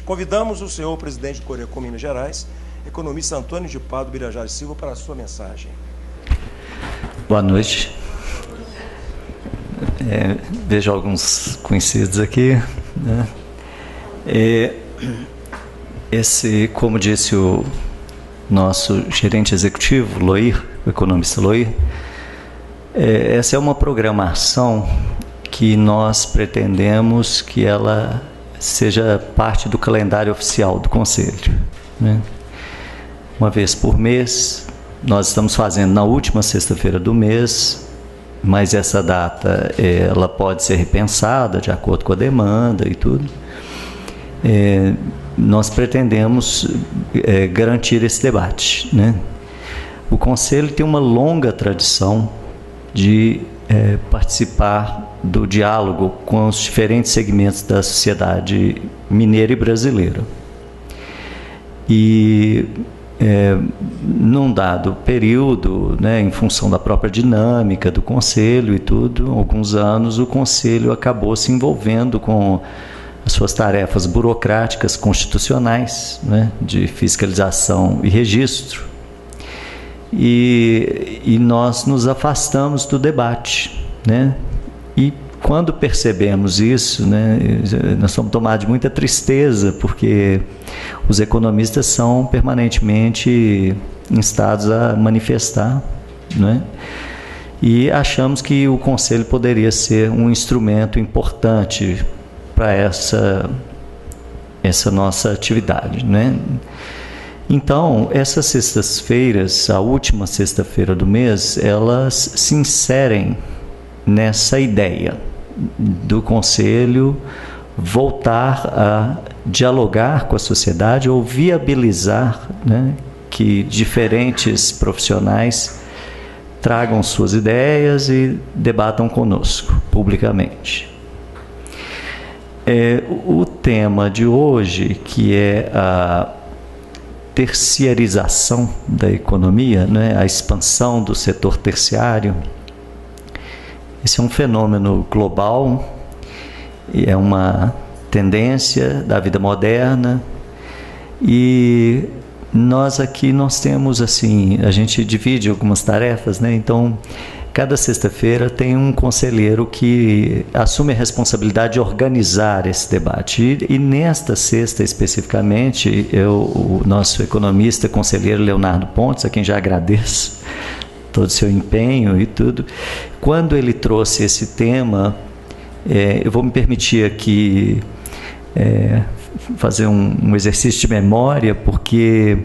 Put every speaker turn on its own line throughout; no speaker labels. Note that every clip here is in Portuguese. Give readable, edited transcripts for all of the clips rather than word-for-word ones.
convidamos o senhor presidente do Corecon Minas Gerais, economista Antônio de Pádua Birajara Silva, para a sua mensagem.
Boa noite. Vejo alguns conhecidos aqui, né? Como disse o nosso gerente executivo, Loir, o economista Loir, essa é uma programação que nós pretendemos que ela seja parte do calendário oficial do Conselho, né? Uma vez por mês, nós estamos fazendo na última sexta-feira do mês, mas essa data ela pode ser repensada de acordo com a demanda e tudo. Nós pretendemos garantir esse debate, né? O Conselho tem uma longa tradição de participar do diálogo com os diferentes segmentos da sociedade mineira e brasileira. E num dado período, né, em função da própria dinâmica do Conselho e tudo, alguns anos o Conselho acabou se envolvendo com as suas tarefas burocráticas constitucionais, né, de fiscalização e registro, e nós nos afastamos do debate, né? E quando percebemos isso, né, nós somos tomados de muita tristeza, porque os economistas são permanentemente instados a manifestar, né? E achamos que o Conselho poderia ser um instrumento importante para essa nossa atividade, né? Então, essas sextas-feiras, a última sexta-feira do mês, elas se inserem nessa ideia do Conselho voltar a dialogar com a sociedade ou viabilizar, né, que diferentes profissionais tragam suas ideias e debatam conosco publicamente. O tema de hoje, que é a terciarização da economia, né, a expansão do setor terciário, esse é um fenômeno global e é uma tendência da vida moderna, e nós temos assim, a gente divide algumas tarefas, né? Então, cada sexta-feira tem um conselheiro que assume a responsabilidade de organizar esse debate. E nesta sexta, especificamente, o nosso economista, conselheiro Leonardo Pontes, a quem já agradeço todo o seu empenho e tudo, quando ele trouxe esse tema, eu vou me permitir aqui fazer um exercício de memória, porque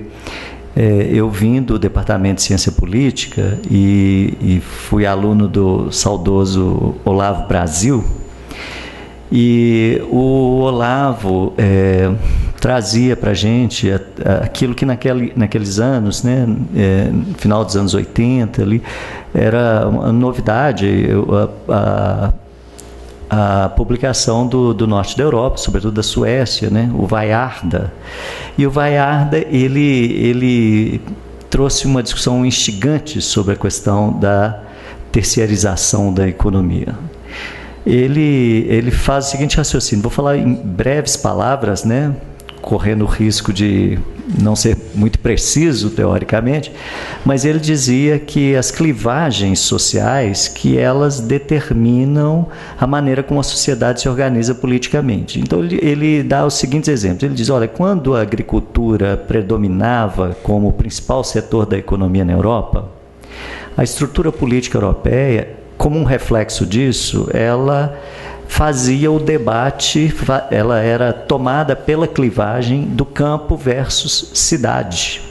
eu vim do Departamento de Ciência Política e fui aluno do saudoso Olavo Brasil, e o Olavo trazia para a gente aquilo que naqueles anos, né, no final dos anos 80, ali, era uma novidade, a publicação do norte da Europa, sobretudo da Suécia, né, o Vaiarda. E o Vaiarda, ele trouxe uma discussão instigante sobre a questão da terciarização da economia. Ele faz o seguinte raciocínio, vou falar em breves palavras, né, correndo o risco de não ser muito preciso teoricamente, mas ele dizia que as clivagens sociais, que elas determinam a maneira como a sociedade se organiza politicamente. Então ele dá os seguintes exemplos, ele diz, olha, quando a agricultura predominava como principal setor da economia na Europa, a estrutura política europeia, como um reflexo disso, ela fazia o debate, ela era tomada pela clivagem do campo versus cidade,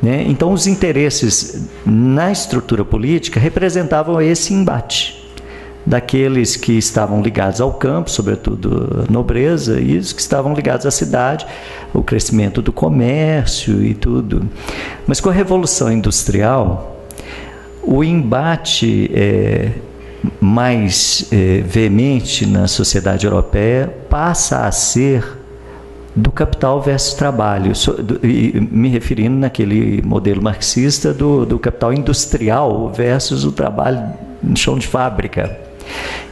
né? Então, os interesses na estrutura política representavam esse embate daqueles que estavam ligados ao campo, sobretudo a nobreza, e os que estavam ligados à cidade, o crescimento do comércio e tudo. Mas com a Revolução Industrial, o embate mais veemente na sociedade europeia passa a ser do capital versus trabalho, me referindo naquele modelo marxista do capital industrial versus o trabalho no chão de fábrica.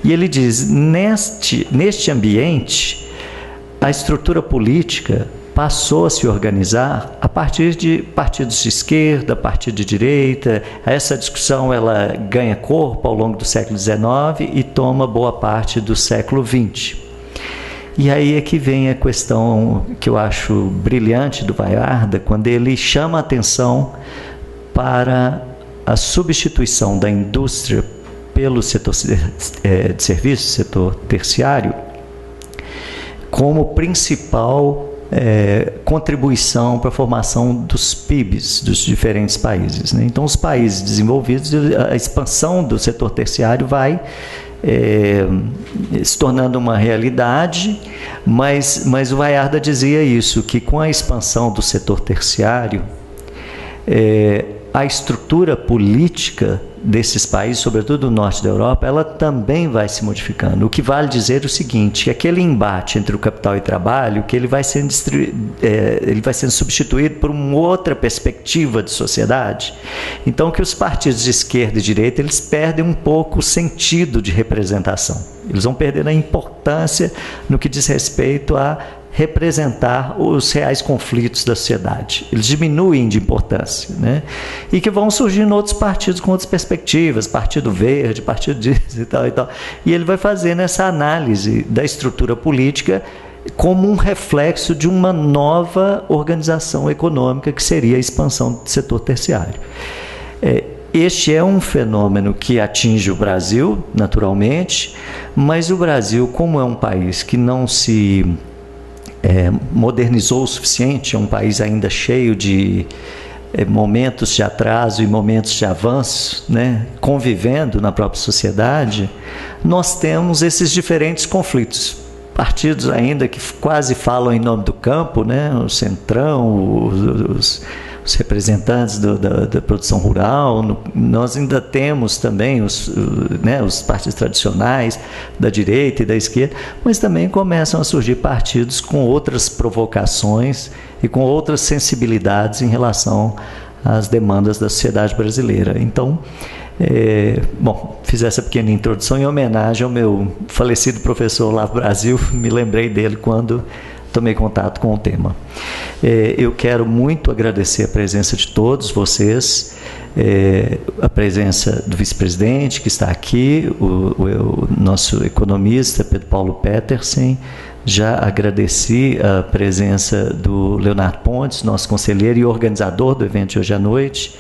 E ele diz, neste ambiente, a estrutura política passou a se organizar a partir de partidos de esquerda, partido de direita. Essa discussão ela ganha corpo ao longo do século XIX e toma boa parte do século XX. E aí é que vem a questão que eu acho brilhante do Vaiarda, quando ele chama a atenção para a substituição da indústria pelo setor de serviços, setor terciário, como principal contribuição para a formação dos PIBs dos diferentes países, né? Então, os países desenvolvidos, a expansão do setor terciário vai se tornando uma realidade, mas o Vaiarda dizia isso, que com a expansão do setor terciário, a estrutura política desses países, sobretudo do norte da Europa, ela também vai se modificando. O que vale dizer o seguinte, que aquele embate entre o capital e o trabalho, que ele vai sendo substituído por uma outra perspectiva de sociedade. Então, que os partidos de esquerda e direita, eles perdem um pouco o sentido de representação. Eles vão perder a importância no que diz respeito a representar os reais conflitos da sociedade. Eles diminuem de importância, né? E que vão surgindo outros partidos com outras perspectivas, Partido Verde, Partido disso e tal e tal. E ele vai fazendo essa análise da estrutura política como um reflexo de uma nova organização econômica, que seria a expansão do setor terciário. Este é um fenômeno que atinge o Brasil, naturalmente, mas o Brasil, como é um país que não se modernizou o suficiente, é um país ainda cheio de momentos de atraso e momentos de avanço, né, convivendo na própria sociedade, nós temos esses diferentes conflitos. Partidos ainda que quase falam em nome do campo, né, o Centrão, os representantes da produção rural. Nós ainda temos também os partidos tradicionais da direita e da esquerda, mas também começam a surgir partidos com outras provocações e com outras sensibilidades em relação às demandas da sociedade brasileira. Então, fiz essa pequena introdução em homenagem ao meu falecido professor Olavo Brasil. Me lembrei dele quando tomei contato com o tema. Eu quero muito agradecer a presença de todos vocês, a presença do vice-presidente que está aqui, o nosso economista Pedro Paulo Petersen. Já agradeci a presença do Leonardo Pontes, nosso conselheiro e organizador do evento de hoje à noite.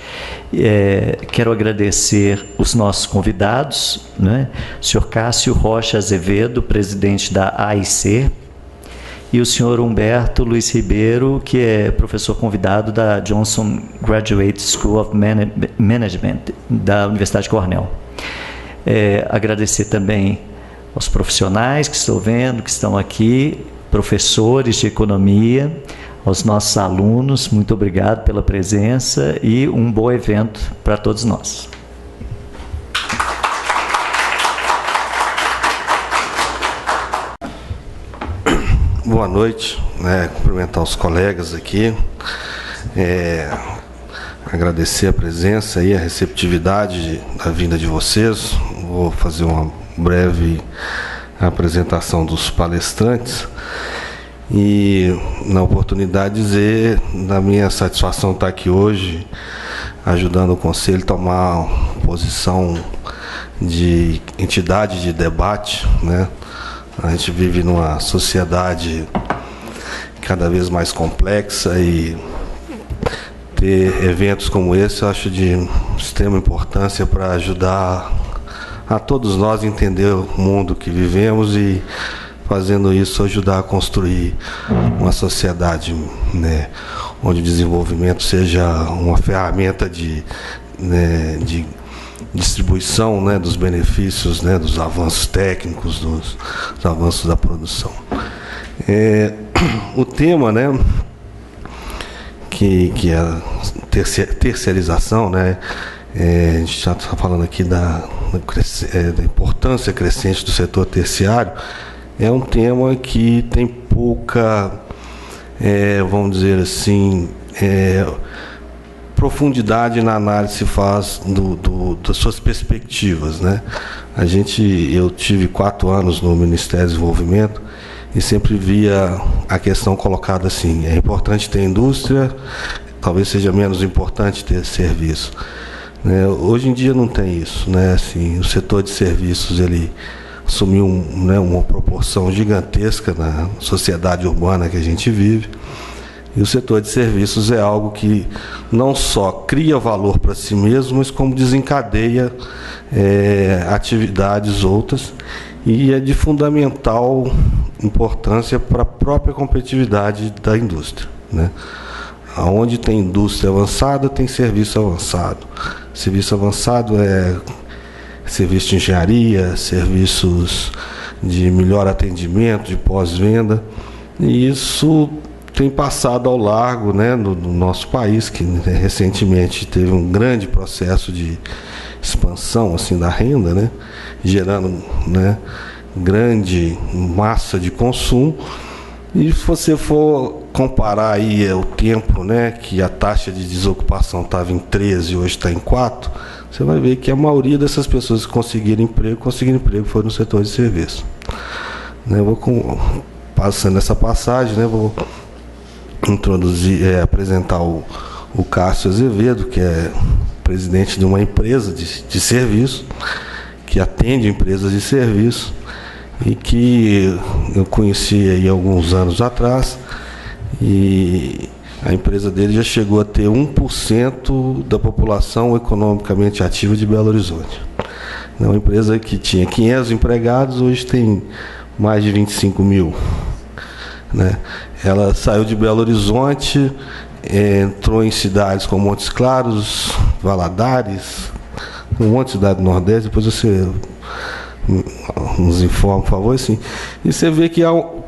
Quero agradecer os nossos convidados, né? O senhor Cássio Rocha Azevedo, presidente da AIC, e o senhor Humberto Luiz Ribeiro, que é professor convidado da Johnson Graduate School of Management, da Universidade de Cornell. Agradecer também aos profissionais que estou vendo, que estão aqui, professores de economia, aos nossos alunos, muito obrigado pela presença e um bom evento para todos nós.
Boa noite, cumprimentar os colegas aqui, agradecer a presença e a receptividade da vinda de vocês. Vou fazer uma breve apresentação dos palestrantes e, na oportunidade, dizer da minha satisfação estar aqui hoje, ajudando o Conselho a tomar posição de entidade de debate, né? A gente vive numa sociedade cada vez mais complexa e ter eventos como esse eu acho de extrema importância para ajudar a todos nós a entender o mundo que vivemos e, fazendo isso, ajudar a construir uma sociedade, né, onde o desenvolvimento seja uma ferramenta de distribuição, né, dos benefícios, né, dos avanços técnicos, dos avanços da produção. O tema, né, que é a terceirização, né, a gente já está falando aqui da importância crescente do setor terciário, é um tema que tem pouca, vamos dizer assim, profundidade na análise se faz das suas perspectivas, né? Eu tive 4 anos no Ministério do Desenvolvimento e sempre via a questão colocada assim: é importante ter indústria, talvez seja menos importante ter serviço. Né? Hoje em dia não tem isso, né? Assim, o setor de serviços ele assumiu uma proporção gigantesca na sociedade urbana que a gente vive. E o setor de serviços é algo que não só cria valor para si mesmo, mas como desencadeia atividades outras, e é de fundamental importância para a própria competitividade da indústria, né? Onde tem indústria avançada, tem serviço avançado. Serviço avançado é serviço de engenharia, serviços de melhor atendimento, de pós-venda, e isso tem passado ao largo, né, no nosso país, que recentemente teve um grande processo de expansão assim, da renda, né, gerando, né, grande massa de consumo. E se você for comparar aí o tempo, né, que a taxa de desocupação estava em 13 e hoje está em 4, você vai ver que a maioria dessas pessoas que conseguiram emprego foi no setor de serviço. Né, eu vou passando essa passagem, né, vou apresentar o Cássio Azevedo, que é presidente de uma empresa de serviço, que atende empresas de serviço, e que eu conheci aí alguns anos atrás, e a empresa dele já chegou a ter 1% da população economicamente ativa de Belo Horizonte. É uma empresa que tinha 500 empregados, hoje tem mais de 25 mil. Né? Ela saiu de Belo Horizonte, entrou em cidades como Montes Claros, Valadares, um monte de cidade do Nordeste. Depois você nos informa, por favor. Assim. E você vê que o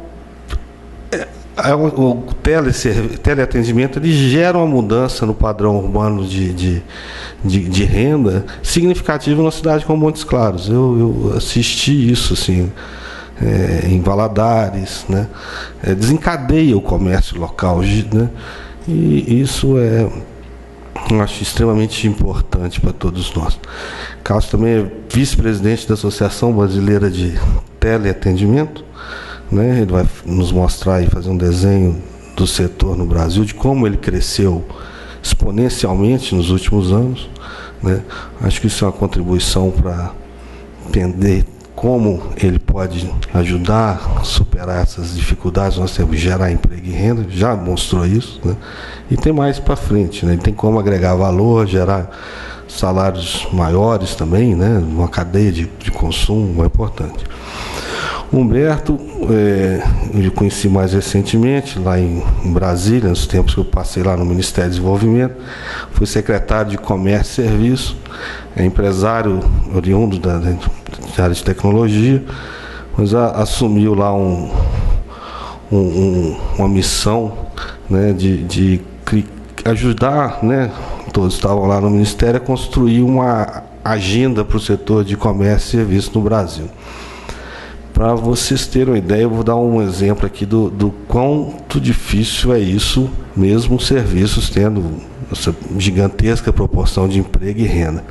teleatendimento ele gera uma mudança no padrão urbano de renda significativa numa cidade como Montes Claros. Eu assisti isso assim, em Valadares, né? Desencadeia o comércio local, né? E isso eu acho extremamente importante para todos nós. Cássio também é vice-presidente da Associação Brasileira de Teleatendimento, né? Ele vai nos mostrar e fazer um desenho do setor no Brasil, de como ele cresceu exponencialmente nos últimos anos, né? Acho que isso é uma contribuição para entender como ele pode ajudar a superar essas dificuldades. Nós temos que gerar emprego e renda, já mostrou isso, né? E tem mais para frente, né? Ele tem como agregar valor, gerar salários maiores também, né? Uma cadeia de consumo é importante. Humberto, eu conheci mais recentemente, lá em Brasília, nos tempos que eu passei lá no Ministério do Desenvolvimento. Fui secretário de Comércio e Serviço, empresário oriundo da área de tecnologia, mas assumiu lá uma missão, né, de ajudar, né, todos estavam lá no Ministério, a construir uma agenda para o setor de comércio e serviço no Brasil. Para vocês terem uma ideia, eu vou dar um exemplo aqui do quanto difícil é isso, mesmo os serviços tendo essa gigantesca proporção de emprego e renda.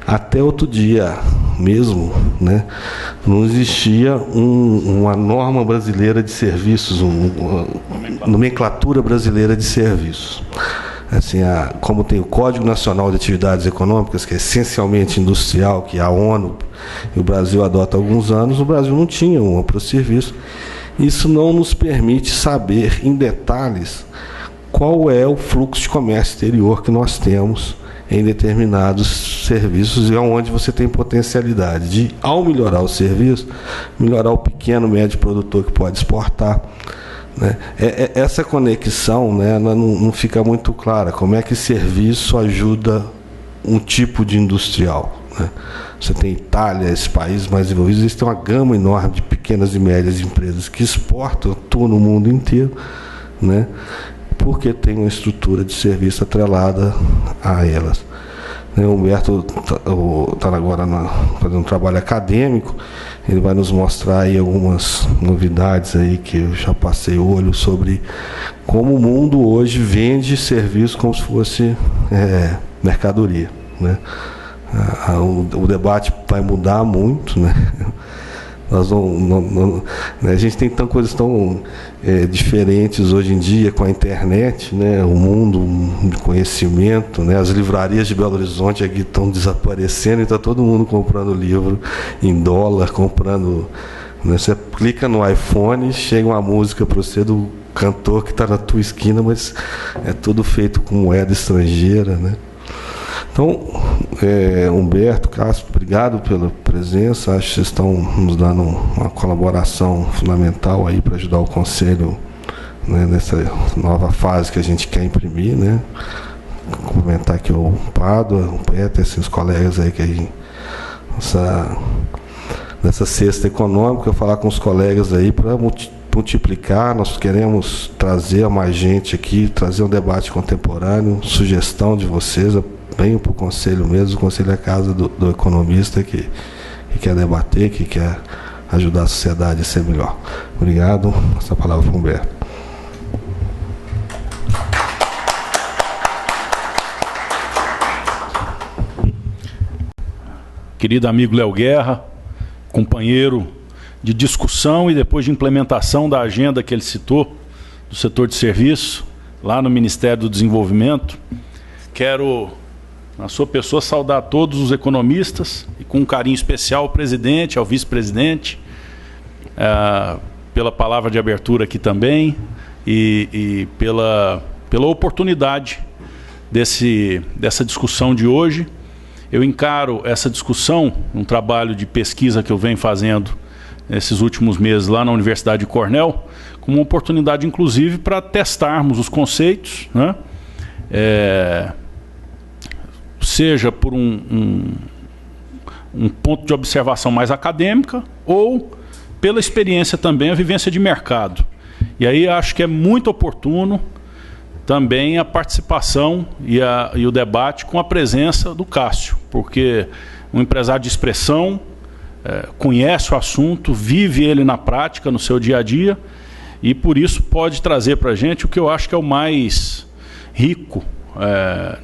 Até outro dia mesmo, né, não existia uma norma brasileira de serviços, uma nomenclatura brasileira de serviços. Assim, como tem o Código Nacional de Atividades Econômicas, que é essencialmente industrial, que a ONU e o Brasil adota há alguns anos, o Brasil não tinha uma para o serviço. Isso não nos permite saber em detalhes qual é o fluxo de comércio exterior que nós temos em determinados serviços e onde você tem potencialidade de, ao melhorar o serviço, melhorar o pequeno, médio produtor que pode exportar. Né? Essa conexão, né, ela não fica muito clara. Como é que serviço ajuda um tipo de industrial? Né? Você tem Itália, esses países mais desenvolvidos, eles têm uma gama enorme de pequenas e médias empresas que exportam, atuam no mundo inteiro, né? Porque tem uma estrutura de serviço atrelada a elas. O Humberto está agora fazendo um trabalho acadêmico, ele vai nos mostrar aí algumas novidades aí que eu já passei o olho sobre como o mundo hoje vende serviço como se fosse mercadoria, né? O debate vai mudar muito, né? Né, a gente tem coisas tão diferentes hoje em dia com a internet, né, o mundo de conhecimento, né, as livrarias de Belo Horizonte aqui estão desaparecendo e está todo mundo comprando livro em dólar, comprando. Né, você clica no iPhone, chega uma música para você do cantor que está na tua esquina, mas é tudo feito com moeda estrangeira, né? Então, Humberto, Cássio, obrigado pela presença. Acho que vocês estão nos dando uma colaboração fundamental aí para ajudar o Conselho, né, nessa nova fase que a gente quer imprimir, né? Comentar aqui o Pádua, o Peterson, os colegas aí que aí nessa cesta econômica, falar com os colegas aí para multiplicar. Nós queremos trazer mais gente aqui, trazer um debate contemporâneo, sugestão de vocês. Venham para o Conselho mesmo, o Conselho é a casa do economista que quer debater, que quer ajudar a sociedade a ser melhor. Obrigado. Essa palavra para o Humberto.
Querido amigo Léo Guerra, companheiro de discussão e depois de implementação da agenda que ele citou, do setor de serviço, lá no Ministério do Desenvolvimento, quero, na sua pessoa, saudar todos os economistas e com um carinho especial ao presidente, ao vice-presidente, pela palavra de abertura aqui também e pela oportunidade dessa discussão de hoje. Eu encaro essa discussão, um trabalho de pesquisa que eu venho fazendo nesses últimos meses lá na Universidade de Cornell, como uma oportunidade, inclusive, para testarmos os conceitos, né? Seja por um ponto de observação mais acadêmica ou pela experiência também, a vivência de mercado. E aí acho que é muito oportuno também a participação e o debate com a presença do Cássio, porque um empresário de expressão conhece o assunto, vive ele na prática, no seu dia a dia, e por isso pode trazer para a gente o que eu acho que é o mais rico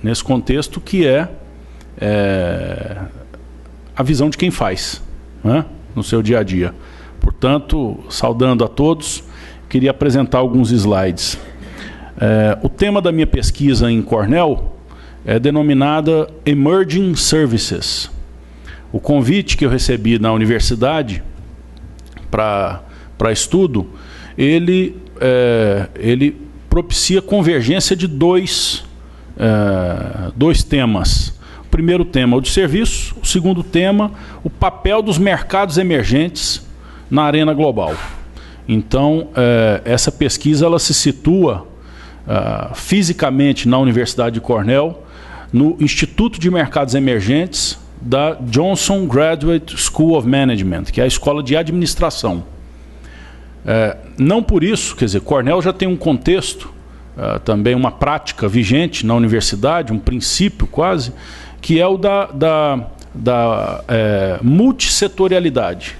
nesse contexto, que é a visão de quem faz, né, no seu dia a dia. Portanto, saudando a todos, queria apresentar alguns slides. O tema da minha pesquisa em Cornell é denominada Emerging Services. O convite que eu recebi na universidade para estudo, ele propicia convergência de dois temas. O primeiro tema, o de serviço. O segundo tema, o papel dos mercados emergentes na arena global. Então, essa pesquisa ela se situa fisicamente na Universidade de Cornell, no Instituto de Mercados Emergentes da Johnson Graduate School of Management, que é a escola de administração. Não por isso, quer dizer, Cornell já tem um contexto, também uma prática vigente na universidade, um princípio quase, que é o da multissetorialidade.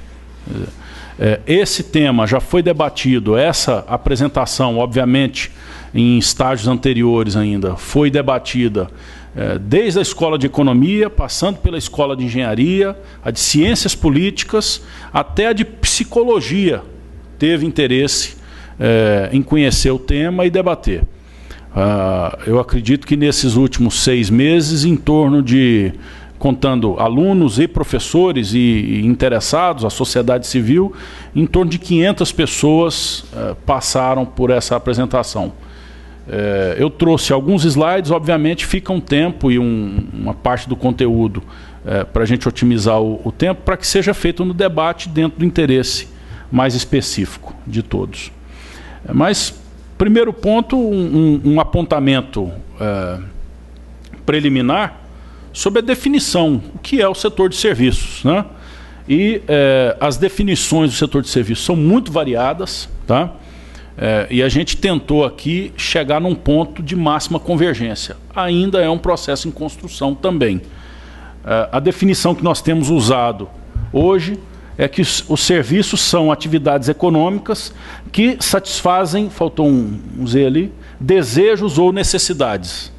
Esse tema já foi debatido, essa apresentação, obviamente, em estágios anteriores ainda, foi debatida desde a escola de economia, passando pela escola de engenharia, a de ciências políticas, até a de psicologia, teve interesse em conhecer o tema e debater. Eu acredito que nesses últimos 6 meses, em torno de, contando alunos e professores e interessados, a sociedade civil, em torno de 500 pessoas passaram por essa apresentação. Eu trouxe alguns slides, obviamente fica um tempo e uma parte do conteúdo para a gente otimizar o tempo, para que seja feito no debate dentro do interesse mais específico de todos. Mas, primeiro ponto, um apontamento preliminar sobre a definição, o que é o setor de serviços, né? E as definições do setor de serviços são muito variadas, tá? E a gente tentou aqui chegar num ponto de máxima convergência. Ainda é um processo em construção também. A definição que nós temos usado hoje é que os serviços são atividades econômicas que satisfazem, faltou um Z ali, desejos ou necessidades.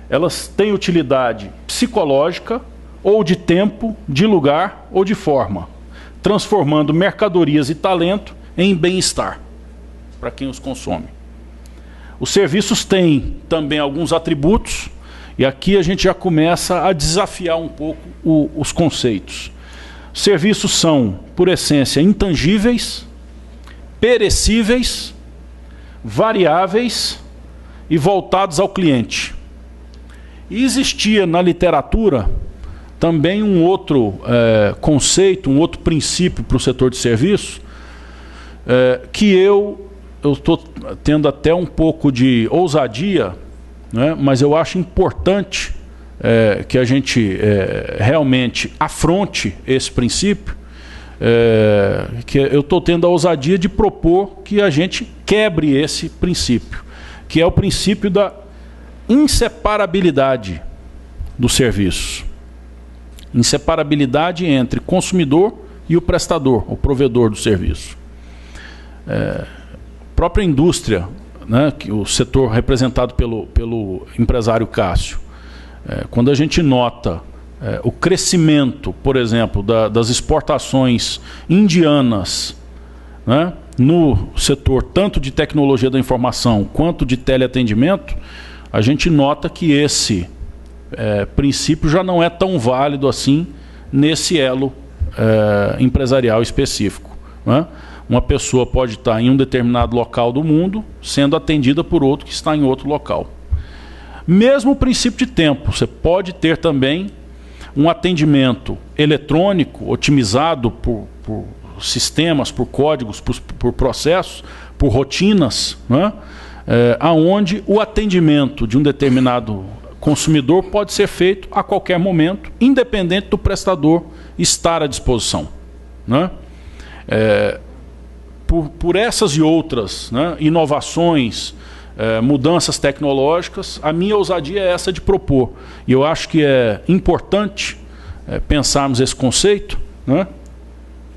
Elas têm utilidade psicológica ou de tempo, de lugar ou de forma. transformando mercadorias e talento em bem-estar para quem os consome. Os serviços têm também alguns atributos, e aqui a gente já começa a desafiar um pouco os conceitos. Serviços são, por essência, intangíveis, perecíveis, variáveis e voltados ao cliente. E existia na literatura também um outro conceito, um outro princípio para o setor de serviços, que eu estou tendo até um pouco de ousadia, né, mas eu acho importante que a gente realmente afronte esse princípio, que eu estou tendo a ousadia de propor que a gente quebre esse princípio, que é o princípio da inseparabilidade do serviço. Inseparabilidade entre consumidor e o prestador, o provedor do serviço. A própria indústria, né, que o setor representado pelo empresário Cássio, quando a gente nota o crescimento, por exemplo, das exportações indianas, né, no setor tanto de tecnologia da informação quanto de teleatendimento, a gente nota que esse princípio já não é tão válido assim nesse elo empresarial específico, né? Uma pessoa pode estar em um determinado local do mundo sendo atendida por outro que está em outro local. Mesmo o princípio de tempo, você pode ter também um atendimento eletrônico otimizado por sistemas, por códigos, por processos, por rotinas, né? Aonde o atendimento de um determinado consumidor pode ser feito a qualquer momento, independente do prestador estar à disposição, né? Por essas e outras, né, inovações, mudanças tecnológicas, a minha ousadia é essa de propor. E eu acho que é importante pensarmos esse conceito, né,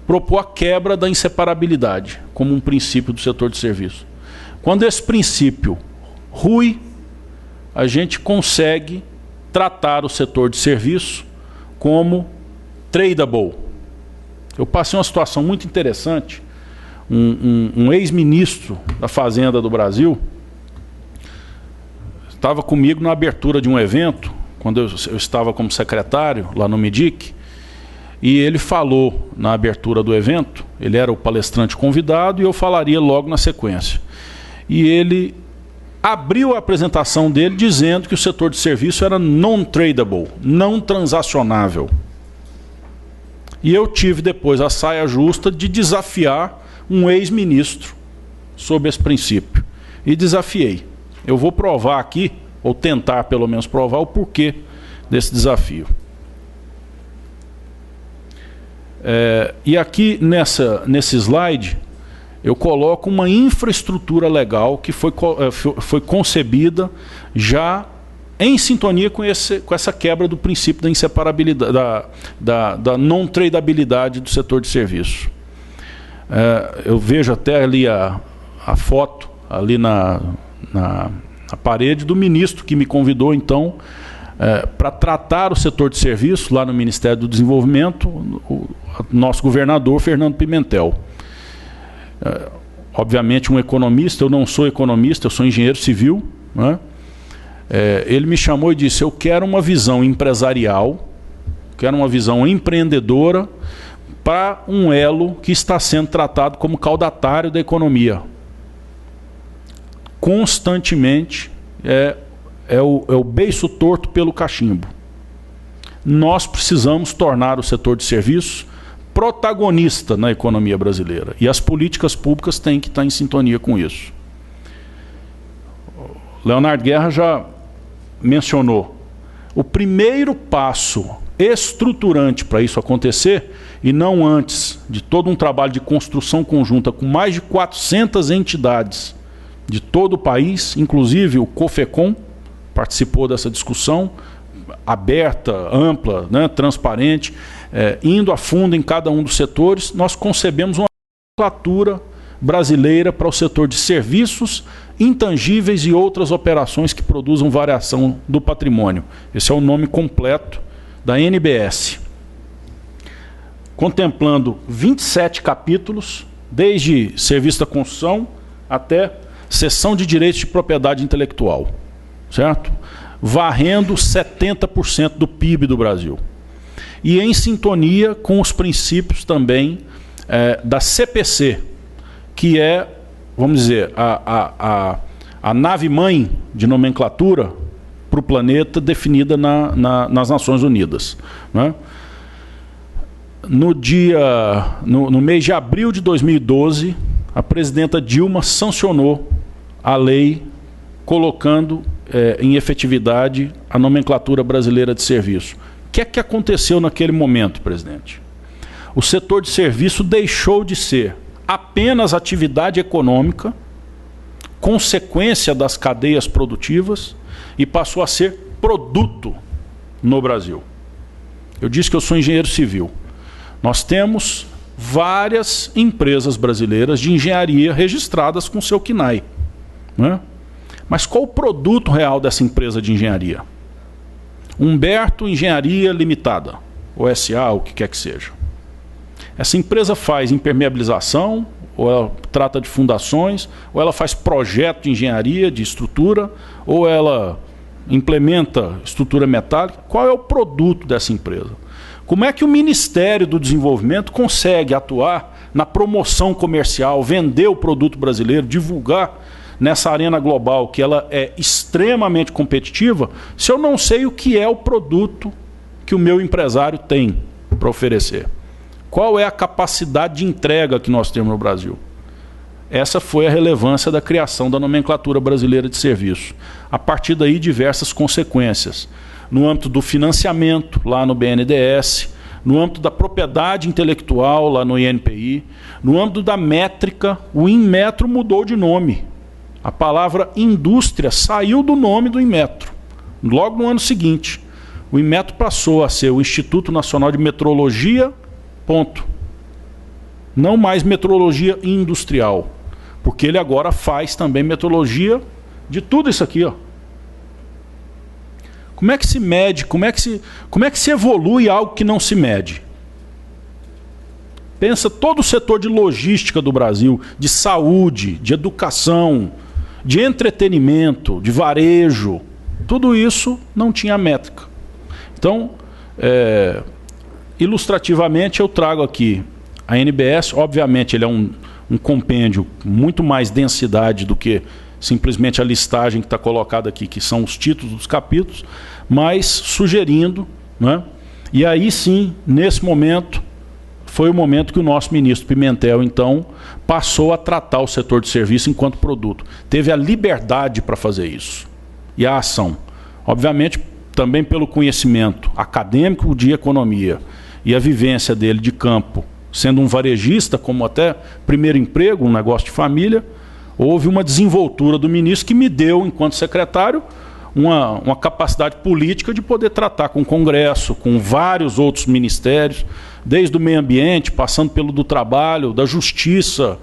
propor a quebra da inseparabilidade como um princípio do setor de serviço. Quando esse princípio rui, a gente consegue tratar o setor de serviço como tradable. Eu passei uma situação muito interessante. Um ex-ministro da Fazenda do Brasil estava comigo na abertura de um evento, quando eu estava como secretário lá no MIDIC, e ele falou na abertura do evento, ele era o palestrante convidado e eu falaria logo na sequência. E ele abriu a apresentação dele dizendo que o setor de serviço era non-tradable, não transacionável. E eu tive depois a saia justa de desafiar um ex-ministro sobre esse princípio. E desafiei. Eu vou provar aqui, ou tentar pelo menos provar o porquê desse desafio. E aqui nesse slide eu coloco uma infraestrutura legal que foi concebida já em sintonia com essa quebra do princípio da inseparabilidade, da não-tradabilidade do setor de serviço. Eu vejo até ali a foto, ali na parede, do ministro que me convidou, então, para tratar o setor de serviço lá no Ministério do Desenvolvimento, o nosso governador, Fernando Pimentel. Obviamente um economista, eu não sou economista, eu sou engenheiro civil, né? Ele me chamou e disse: eu quero uma visão empresarial, quero uma visão empreendedora para um elo que está sendo tratado como caudatário da economia. Constantemente é o beiço torto pelo cachimbo. Nós precisamos tornar o setor de serviços protagonista na economia brasileira. E as políticas públicas têm que estar em sintonia com isso. Leonardo Guerra já mencionou. O primeiro passo estruturante para isso acontecer, e não antes de todo um trabalho de construção conjunta com mais de 400 entidades de todo o país, inclusive o COFECOM participou dessa discussão, aberta, ampla, né, transparente, indo a fundo em cada um dos setores. Nós concebemos uma nomenclatura brasileira para o setor de serviços, intangíveis e outras operações que produzam variação do patrimônio. Esse é o nome completo da NBS. contemplando 27 capítulos, desde serviço da construção até cessão de direitos de propriedade intelectual, certo? Varrendo 70% do PIB do Brasil. E em sintonia com os princípios também da CPC, que é, vamos dizer, a nave-mãe de nomenclatura para o planeta definida nas Nações Unidas, né? No mês de abril de 2012, a presidenta Dilma sancionou a lei colocando em efetividade a nomenclatura brasileira de serviço. O que é que aconteceu naquele momento, presidente? O setor de serviço deixou de ser apenas atividade econômica, consequência das cadeias produtivas, e passou a ser produto no Brasil. Eu disse que eu sou engenheiro civil. Nós temos várias empresas brasileiras de engenharia registradas com seu CNAE, né? Mas qual o produto real dessa empresa de engenharia? Humberto Engenharia Limitada, ou SA, o que quer que seja. Essa empresa faz impermeabilização, ou ela trata de fundações, ou ela faz projeto de engenharia, de estrutura, ou ela implementa estrutura metálica. Qual é o produto dessa empresa? Como é que o Ministério do Desenvolvimento consegue atuar na promoção comercial, vender o produto brasileiro, divulgar nessa arena global, que ela é extremamente competitiva, se eu não sei o que é o produto que o meu empresário tem para oferecer? Qual é a capacidade de entrega que nós temos no Brasil? Essa foi a relevância da criação da nomenclatura brasileira de serviço. A partir daí, diversas consequências. No âmbito do financiamento, lá no BNDES, no âmbito da propriedade intelectual, lá no INPI, no âmbito da métrica, o Inmetro mudou de nome. A palavra indústria saiu do nome do Inmetro. Logo no ano seguinte, o Inmetro passou a ser o Instituto Nacional de Metrologia, ponto. Não mais metrologia industrial, porque ele agora faz também metrologia de tudo isso aqui, ó. Como é que se mede, como é que se evolui algo que não se mede? Pensa todo o setor de logística do Brasil, de saúde, de educação, de entretenimento, de varejo, tudo isso não tinha métrica. Então, ilustrativamente, eu trago aqui a NBS. Obviamente, ele é um compêndio com muito mais densidade do que simplesmente a listagem que está colocada aqui, que são os títulos dos capítulos, mas sugerindo, né? E aí sim, nesse momento, foi o momento que o nosso ministro Pimentel, então, passou a tratar o setor de serviço enquanto produto. Teve a liberdade para fazer isso. E a ação. Obviamente, também pelo conhecimento acadêmico de economia e a vivência dele de campo, sendo um varejista, como até primeiro emprego, um negócio de família, houve uma desenvoltura do ministro que me deu, enquanto secretário, uma capacidade política de poder tratar com o Congresso, com vários outros ministérios, desde o meio ambiente, passando pelo do trabalho, da justiça,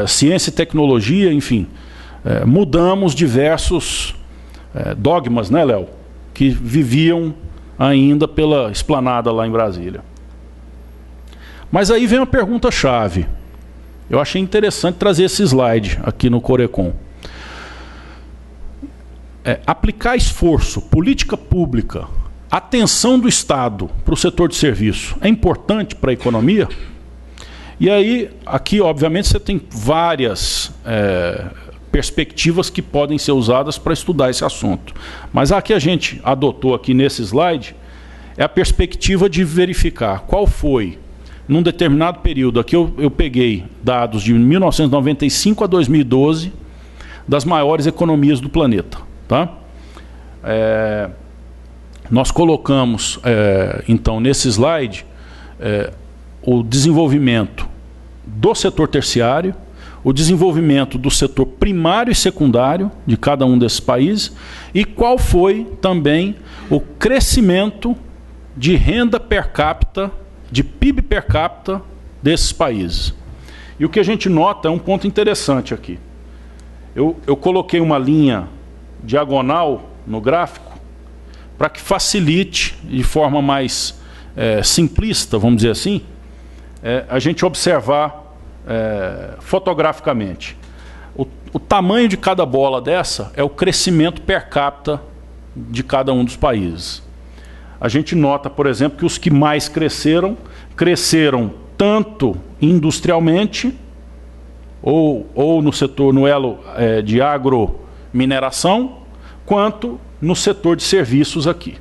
ciência e tecnologia, enfim. Mudamos diversos dogmas, né, Léo? Que viviam ainda pela esplanada lá em Brasília. Mas aí vem uma pergunta-chave. Eu achei interessante trazer esse slide aqui no Corecon. Aplicar esforço, política pública, atenção do Estado para o setor de serviço é importante para a economia? E aí, aqui, obviamente, você tem várias perspectivas que podem ser usadas para estudar esse assunto. Mas a que a gente adotou aqui nesse slide é a perspectiva de verificar qual foi, num determinado período, aqui eu peguei dados de 1995 a 2012, das maiores economias do planeta. Tá? Nós colocamos, então, nesse slide, o desenvolvimento do setor terciário, o desenvolvimento do setor primário e secundário de cada um desses países e qual foi também o crescimento de renda per capita, de PIB per capita desses países. E o que a gente nota é um ponto interessante aqui. Eu coloquei uma linha diagonal no gráfico para que facilite de forma mais simplista, vamos dizer assim, a gente observar fotograficamente. O tamanho de cada bola dessa é o crescimento per capita de cada um dos países. A gente nota, por exemplo, que os que mais cresceram tanto industrialmente ou no setor, no elo de agromineração, quanto no setor de serviços aqui,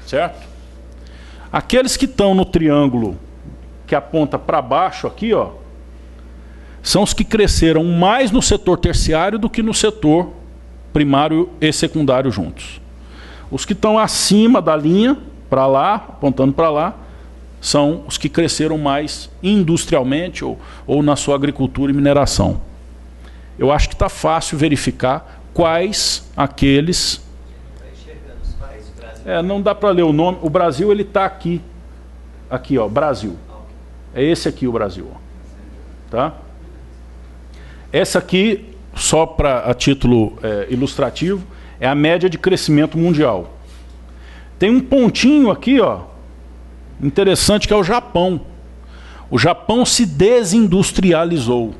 certo? Aqueles que estão no triângulo que aponta para baixo aqui, ó, são os que cresceram mais no setor terciário do que no setor primário e secundário juntos. Os que estão acima da linha, para lá, apontando para lá, são os que cresceram mais industrialmente ou na sua agricultura e mineração. Eu acho que está fácil verificar quais aqueles... não dá para ler o nome. O Brasil, ele está aqui. Aqui, ó, Brasil. É esse aqui o Brasil. Ó. Tá? Essa aqui, só a título ilustrativo, é a média de crescimento mundial. Tem um pontinho aqui, ó, interessante, que é o Japão. O Japão se desindustrializou.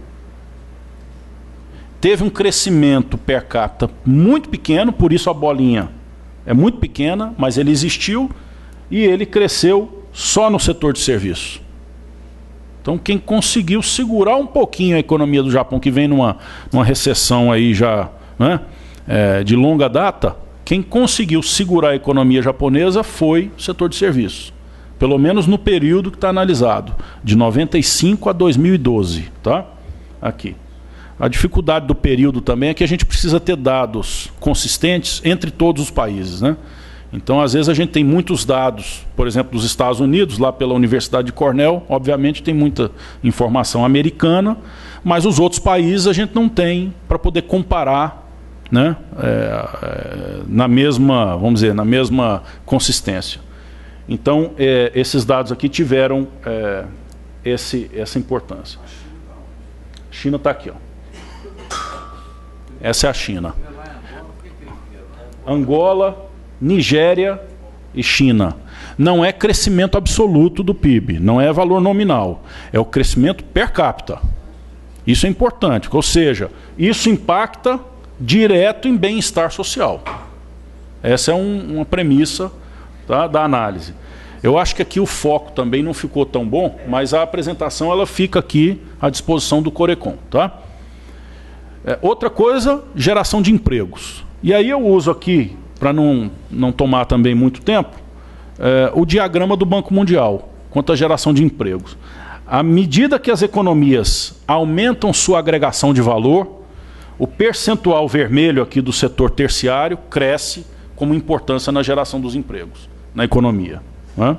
Teve um crescimento per capita muito pequeno, por isso a bolinha é muito pequena, mas ele existiu e ele cresceu só no setor de serviço. Então quem conseguiu segurar um pouquinho a economia do Japão, que vem numa recessão aí já, né, de longa data, quem conseguiu segurar a economia japonesa foi o setor de serviços. Pelo menos no período que está analisado, de 95 a 2012, tá? Aqui. A dificuldade do período também é que a gente precisa ter dados consistentes entre todos os países, né? Então, às vezes, a gente tem muitos dados, por exemplo, dos Estados Unidos, lá pela Universidade de Cornell, obviamente tem muita informação americana, mas os outros países a gente não tem para poder comparar, né, na mesma, vamos dizer, na mesma consistência. Então, esses dados aqui tiveram essa importância. A China está aqui, ó. Essa é a China. Angola, Nigéria e China. Não é crescimento absoluto do PIB, não é valor nominal, é o crescimento per capita. Isso é importante, ou seja, isso impacta direto em bem-estar social. Essa é uma premissa, tá, da análise. Eu acho que aqui o foco também não ficou tão bom, mas a apresentação ela fica aqui à disposição do Corecon, tá? Outra coisa, geração de empregos. E aí eu uso aqui, para não tomar também muito tempo, o diagrama do Banco Mundial quanto à geração de empregos. À medida que as economias aumentam sua agregação de valor, o percentual vermelho aqui do setor terciário cresce como importância na geração dos empregos, na economia, né?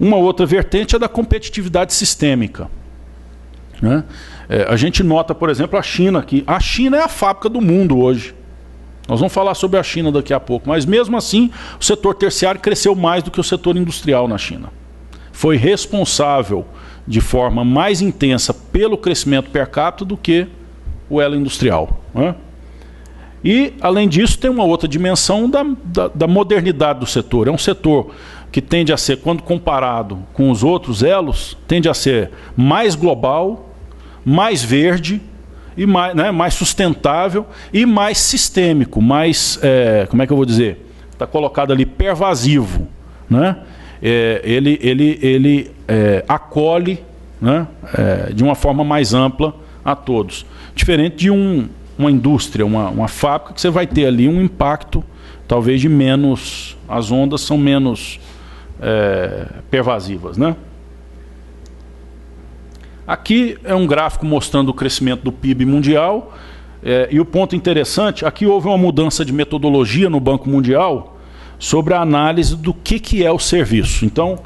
Uma outra vertente é da competitividade sistêmica, né? A gente nota, por exemplo, a China aqui. A China é a fábrica do mundo hoje. Nós vamos falar sobre a China daqui a pouco, mas mesmo assim o setor terciário cresceu mais do que o setor industrial na China. Foi responsável de forma mais intensa pelo crescimento per capita do que o elo industrial, né? E, além disso, tem uma outra dimensão da modernidade do setor. É um setor que tende a ser, quando comparado com os outros elos, tende a ser mais global, mais verde, e mais, né, mais sustentável e mais sistêmico, mais, como é que eu vou dizer? Está colocado ali, pervasivo, né? Ele acolhe, né, de uma forma mais ampla a todos. Diferente de uma indústria, uma fábrica, que você vai ter ali um impacto talvez de menos, as ondas são menos pervasivas, né? Aqui é um gráfico mostrando o crescimento do PIB mundial, e o ponto interessante, aqui houve uma mudança de metodologia no Banco Mundial sobre a análise do que é o serviço. Então,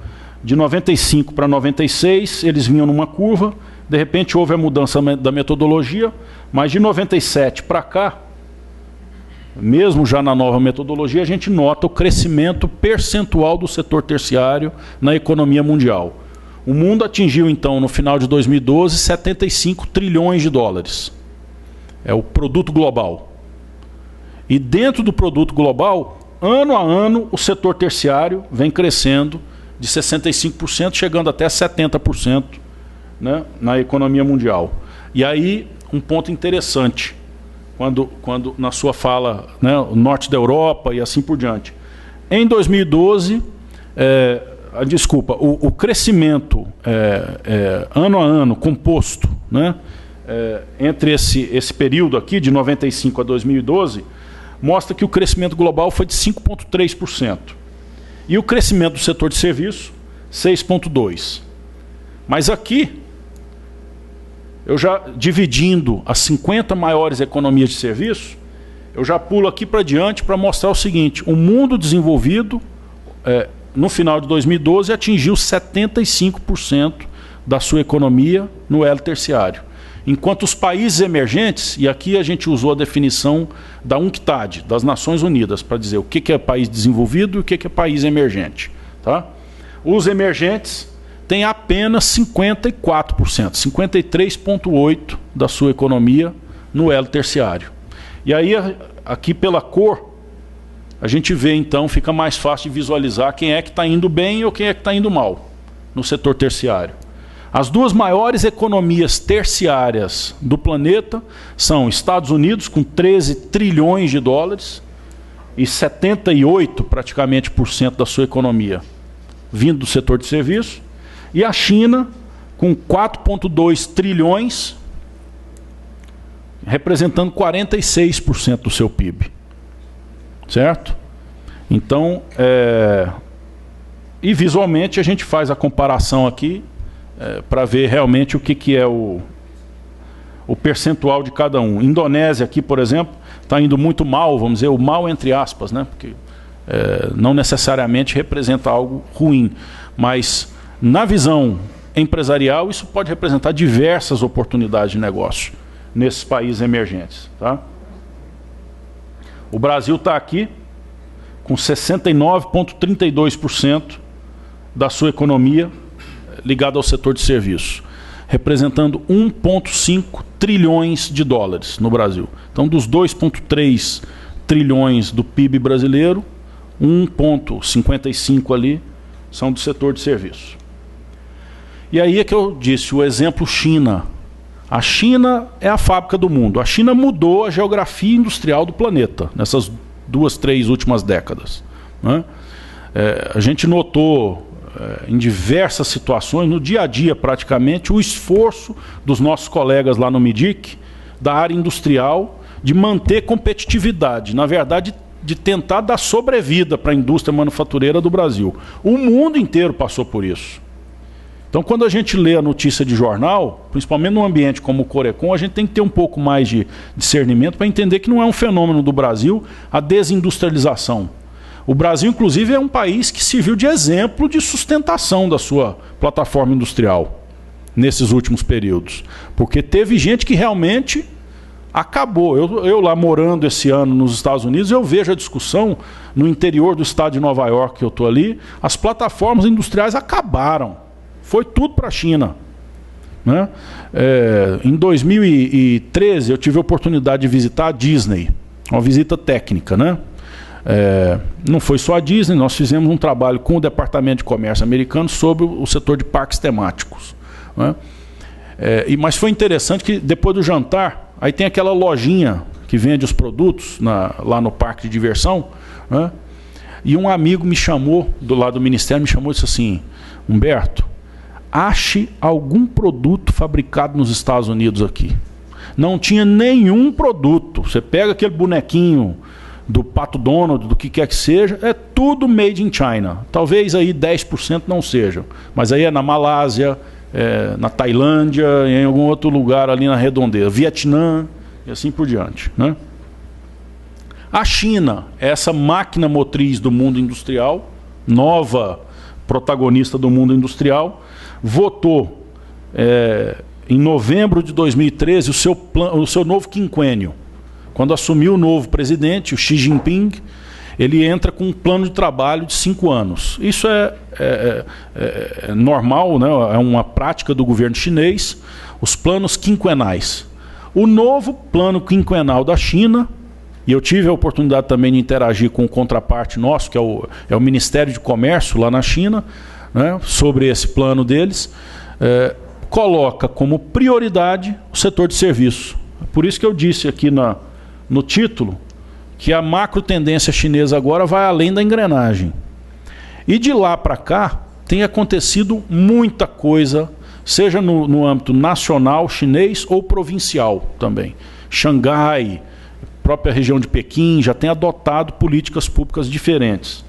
de 95 para 96, eles vinham numa curva, de repente houve a mudança da metodologia, mas de 97 para cá, mesmo já na nova metodologia, a gente nota o crescimento percentual do setor terciário na economia mundial. O mundo atingiu, então, no final de 2012, 75 trilhões de dólares. É o produto global. E dentro do produto global, ano a ano, o setor terciário vem crescendo de 65%, chegando até 70%, né, na economia mundial. E aí, um ponto interessante, quando na sua fala, né, o norte da Europa e assim por diante. Em 2012, o crescimento ano a ano composto, né, entre esse período aqui, de 95 a 2012, mostra que o crescimento global foi de 5,3%. E o crescimento do setor de serviço, 6,2%. Mas aqui, eu já dividindo as 50 maiores economias de serviço, eu já pulo aqui para diante para mostrar o seguinte: o mundo desenvolvido, no final de 2012, atingiu 75% da sua economia no elo terciário. Enquanto os países emergentes, e aqui a gente usou a definição da UNCTAD, das Nações Unidas, para dizer o que é país desenvolvido e o que é país emergente. Tá? Os emergentes têm apenas 54%, 53,8% da sua economia no elo terciário. E aí, aqui pela cor, a gente vê então, fica mais fácil de visualizar quem é que está indo bem ou quem é que está indo mal no setor terciário. As duas maiores economias terciárias do planeta são Estados Unidos, com 13 trilhões de dólares, e 78% praticamente da sua economia vindo do setor de serviço, e a China, com 4,2 trilhões, representando 46% do seu PIB. Certo? Então, e visualmente a gente faz a comparação aqui, para ver realmente o que é o percentual de cada um. Indonésia aqui, por exemplo, está indo muito mal, vamos dizer, o mal entre aspas, né? Porque não necessariamente representa algo ruim, mas na visão empresarial isso pode representar diversas oportunidades de negócio nesses países emergentes. Tá? O Brasil está aqui com 69,32% da sua economia ligada ao setor de serviço, representando 1,5 trilhões de dólares no Brasil. Então, dos 2,3 trilhões do PIB brasileiro, 1,55 ali são do setor de serviço. E aí é que eu disse, o exemplo China. A China é a fábrica do mundo. A China mudou a geografia industrial do planeta nessas 2, 3 últimas décadas. Né? A gente notou em diversas situações, no dia a dia praticamente, o esforço dos nossos colegas lá no MIDIC, da área industrial, de manter competitividade, na verdade, de tentar dar sobrevida para a indústria manufatureira do Brasil. O mundo inteiro passou por isso. Então, quando a gente lê a notícia de jornal, principalmente num ambiente como o Corecon, a gente tem que ter um pouco mais de discernimento para entender que não é um fenômeno do Brasil a desindustrialização. O Brasil, inclusive, é um país que serviu de exemplo de sustentação da sua plataforma industrial nesses últimos períodos. Porque teve gente que realmente acabou. Eu lá morando esse ano nos Estados Unidos, eu vejo a discussão no interior do estado de Nova York, que eu estou ali, as plataformas industriais acabaram. Foi tudo para a China. Né? Em 2013, eu tive a oportunidade de visitar a Disney, uma visita técnica, né? Não foi só a Disney, nós fizemos um trabalho com o Departamento de Comércio americano sobre o setor de parques temáticos. Né? Mas foi interessante que depois do jantar, aí tem aquela lojinha que vende os produtos lá no parque de diversão, né? E um amigo me chamou, do lado do Ministério, me chamou e disse assim: Humberto, ache algum produto fabricado nos Estados Unidos aqui. Não tinha nenhum produto. Você pega aquele bonequinho do Pato Donald, do que quer que seja, é tudo made in China. Talvez aí 10% não seja, mas aí é na Malásia, na Tailândia, em algum outro lugar ali na redondeza, Vietnã e assim por diante. Né? A China, essa máquina motriz do mundo industrial, nova protagonista do mundo industrial, votou em novembro de 2013 o seu novo quinquênio. Quando assumiu o novo presidente, o Xi Jinping, ele entra com um plano de trabalho de 5 anos. Isso é normal, né? É uma prática do governo chinês, os planos quinquenais. O novo plano quinquenal da China, e eu tive a oportunidade também de interagir com o contraparte nosso, que é o Ministério de Comércio lá na China, né, sobre esse plano deles, coloca como prioridade o setor de serviço. Por isso que eu disse aqui no título que a macro tendência chinesa agora vai além da engrenagem. E de lá para cá tem acontecido muita coisa, seja no âmbito nacional chinês ou provincial também. Xangai, própria região de Pequim, já tem adotado políticas públicas diferentes.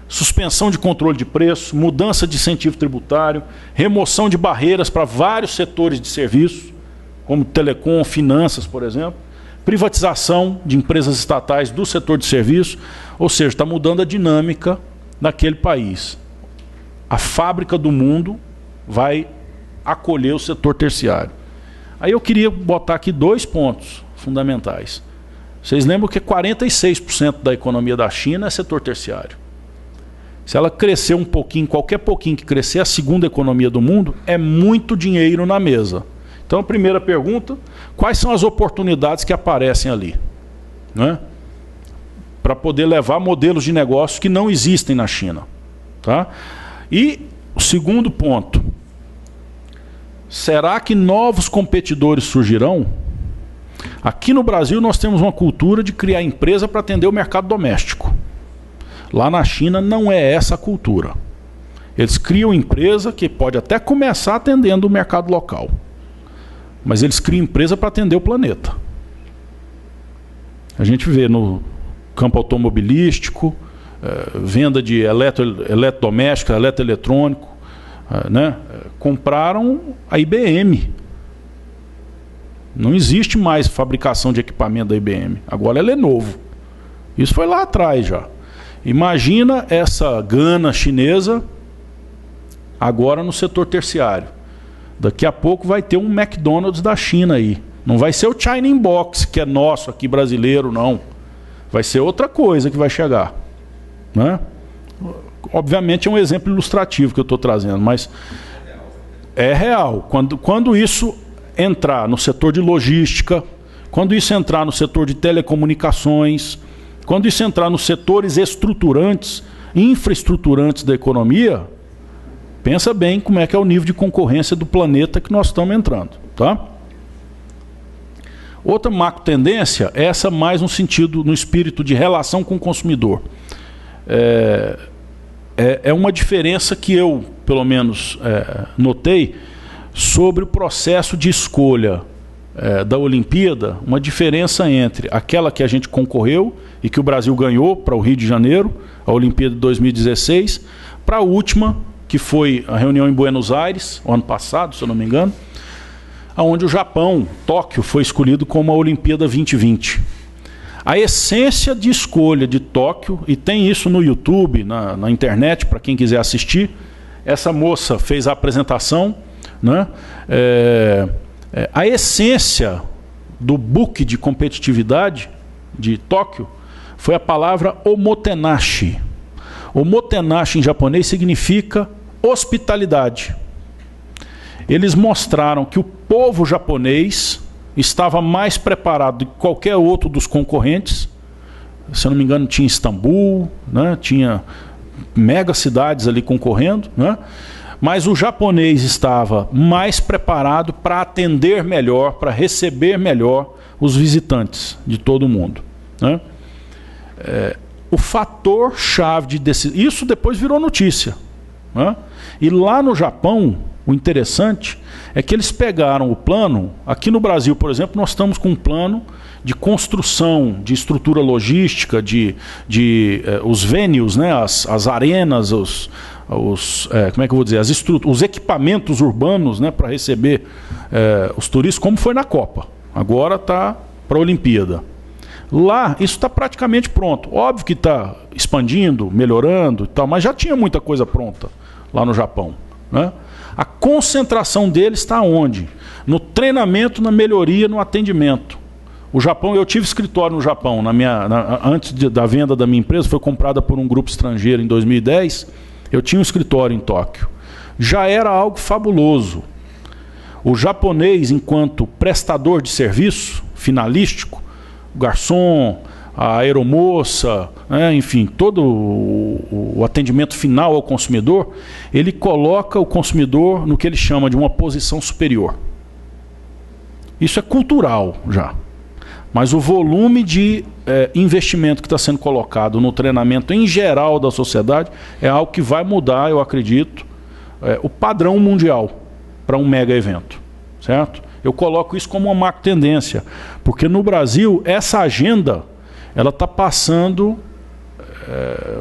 Suspensão de controle de preço, mudança de incentivo tributário, remoção de barreiras para vários setores de serviço, como telecom, finanças, por exemplo, privatização de empresas estatais do setor de serviço, ou seja, está mudando a dinâmica daquele país. A fábrica do mundo vai acolher o setor terciário. Aí eu queria botar aqui 2 pontos fundamentais. Vocês lembram que 46% da economia da China é setor terciário. Se ela crescer um pouquinho, qualquer pouquinho que crescer, a segunda economia do mundo, é muito dinheiro na mesa. Então a primeira pergunta, quais são as oportunidades que aparecem ali, né? Para poder levar modelos de negócio que não existem na China, tá? E o segundo ponto, será que novos competidores surgirão? Aqui no Brasil nós temos uma cultura de criar empresa para atender o mercado doméstico. Lá na China não é essa a cultura. Eles criam empresa que pode até começar atendendo o mercado local, mas eles criam empresa para atender o planeta. A gente vê no campo automobilístico, venda de eletrodoméstico, eletroeletrônico, né? Compraram a IBM. Não existe mais fabricação de equipamento da IBM. Agora é Lenovo. Isso foi lá atrás já. Imagina essa gana chinesa agora no setor terciário. Daqui a pouco vai ter um McDonald's da China aí. Não vai ser o China Inbox, que é nosso aqui brasileiro, não. Vai ser outra coisa que vai chegar, né? Obviamente é um exemplo ilustrativo que eu estou trazendo, mas é real. Quando isso entrar no setor de logística, quando isso entrar no setor de telecomunicações, quando isso entrar nos setores estruturantes, infraestruturantes da economia, pensa bem como é que é o nível de concorrência do planeta que nós estamos entrando, tá? Outra macro tendência, essa mais no sentido, no espírito de relação com o consumidor. É uma diferença que eu, pelo menos, notei sobre o processo de escolha da Olimpíada, uma diferença entre aquela que a gente concorreu e que o Brasil ganhou para o Rio de Janeiro, a Olimpíada de 2016, para a última, que foi a reunião em Buenos Aires, o ano passado, se eu não me engano, onde o Japão, Tóquio, foi escolhido como a Olimpíada 2020. A essência de escolha de Tóquio, e tem isso no YouTube, na internet, para quem quiser assistir, essa moça fez a apresentação, né? A essência do book de competitividade de Tóquio foi a palavra omotenashi. Omotenashi em japonês significa hospitalidade. Eles mostraram que o povo japonês estava mais preparado do que qualquer outro dos concorrentes. Se eu não me engano, tinha Istambul, né? Tinha mega cidades ali concorrendo, né? Mas o japonês estava mais preparado para atender melhor, para receber melhor os visitantes de todo o mundo, né? O fator chave de decisão, isso depois virou notícia, né? E lá no Japão, o interessante é que eles pegaram o plano. Aqui no Brasil, por exemplo, nós estamos com um plano de construção de estrutura logística, os venues, né, as arenas, como é que eu vou dizer, os equipamentos urbanos, né, para receber os turistas, como foi na Copa. Agora está para a Olimpíada. Lá, isso está praticamente pronto. Óbvio que está expandindo, melhorando e tal, mas já tinha muita coisa pronta lá no Japão, né? A concentração deles está onde? No treinamento, na melhoria, no atendimento. O Japão, eu tive escritório no Japão, antes da venda da minha empresa, foi comprada por um grupo estrangeiro em 2010, eu tinha um escritório em Tóquio. Já era algo fabuloso. O japonês, enquanto prestador de serviço finalístico, o garçom, a aeromoça, né, enfim, todo o atendimento final ao consumidor, ele coloca o consumidor no que ele chama de uma posição superior. Isso é cultural já. Mas o volume de investimento que está sendo colocado no treinamento em geral da sociedade é algo que vai mudar, eu acredito, o padrão mundial para um mega evento, certo? Eu coloco isso como uma macro tendência, porque no Brasil essa agenda ela está passando,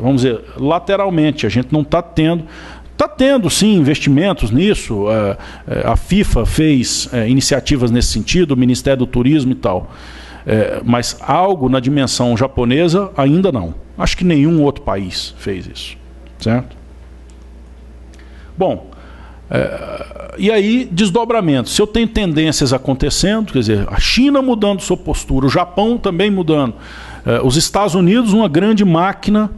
vamos dizer, lateralmente. A gente não está tendo... Está tendo, sim, investimentos nisso. A FIFA fez iniciativas nesse sentido, o Ministério do Turismo e tal. Mas algo na dimensão japonesa ainda não. Acho que nenhum outro país fez isso, certo? Bom, e aí desdobramento. Se eu tenho tendências acontecendo, quer dizer, a China mudando sua postura, o Japão também mudando, os Estados Unidos, uma grande máquina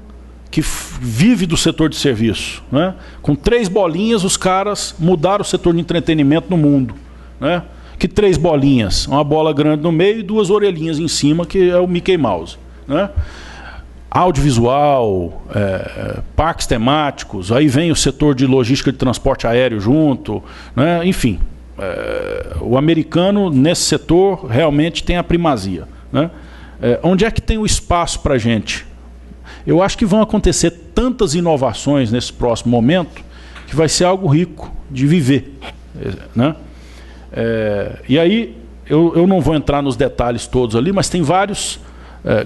que vive do setor de serviço, né? Com 3 bolinhas os caras mudaram o setor de entretenimento no mundo, né? Que 3 bolinhas? Uma bola grande no meio e 2 orelhinhas em cima, que é o Mickey Mouse, né? Audiovisual, parques temáticos, aí vem o setor de logística de transporte aéreo junto, né? Enfim, o americano nesse setor realmente tem a primazia, né? Onde é que tem o espaço para a gente? Eu acho que vão acontecer tantas inovações nesse próximo momento que vai ser algo rico de viver, né? E aí, eu não vou entrar nos detalhes todos ali, mas tem vários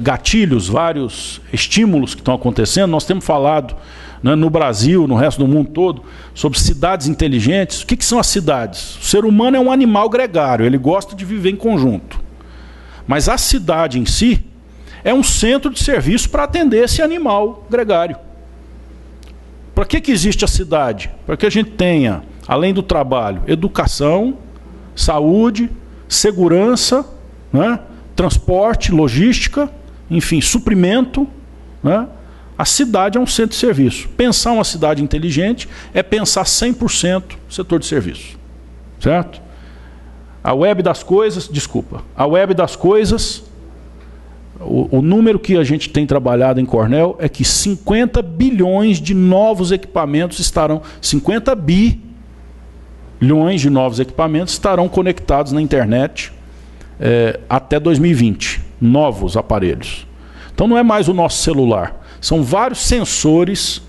gatilhos, vários estímulos que estão acontecendo. Nós temos falado, né, no Brasil, no resto do mundo todo, sobre cidades inteligentes. O que são as cidades? O ser humano é um animal gregário, ele gosta de viver em conjunto. Mas a cidade em si é um centro de serviço para atender esse animal gregário. Para que existe a cidade? Para que a gente tenha, além do trabalho, educação, saúde, segurança, né? Transporte, logística, enfim, suprimento, né? A cidade é um centro de serviço. Pensar uma cidade inteligente é pensar 100% setor de serviço, certo? A web das coisas, a web das coisas, o número que a gente tem trabalhado em Cornell é que 50 bilhões de novos equipamentos estarão, 50 bilhões de novos equipamentos estarão conectados na internet até 2020, novos aparelhos. Então não é mais o nosso celular, são vários sensores,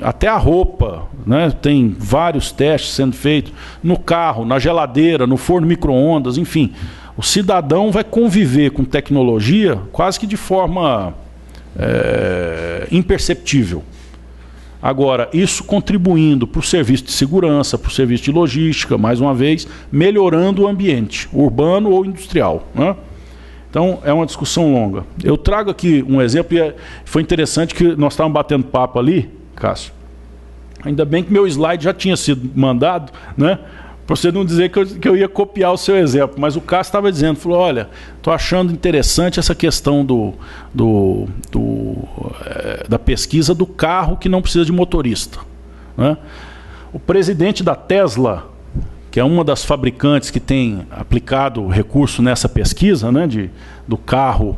até a roupa, né? Tem vários testes sendo feitos no carro, na geladeira, no forno micro-ondas, enfim. O cidadão vai conviver com tecnologia quase que de forma imperceptível. Agora, isso contribuindo para o serviço de segurança, para o serviço de logística, mais uma vez, melhorando o ambiente, urbano ou industrial, né? Então, é uma discussão longa. Eu trago aqui um exemplo, e foi interessante que nós estávamos batendo papo ali, Cássio. Ainda bem que meu slide já tinha sido mandado, né? Para você não dizer que eu ia copiar o seu exemplo, mas o Cássio estava dizendo, falou, olha, estou achando interessante essa questão da pesquisa do carro que não precisa de motorista, né? O presidente da Tesla, que é uma das fabricantes que tem aplicado recurso nessa pesquisa, né, do carro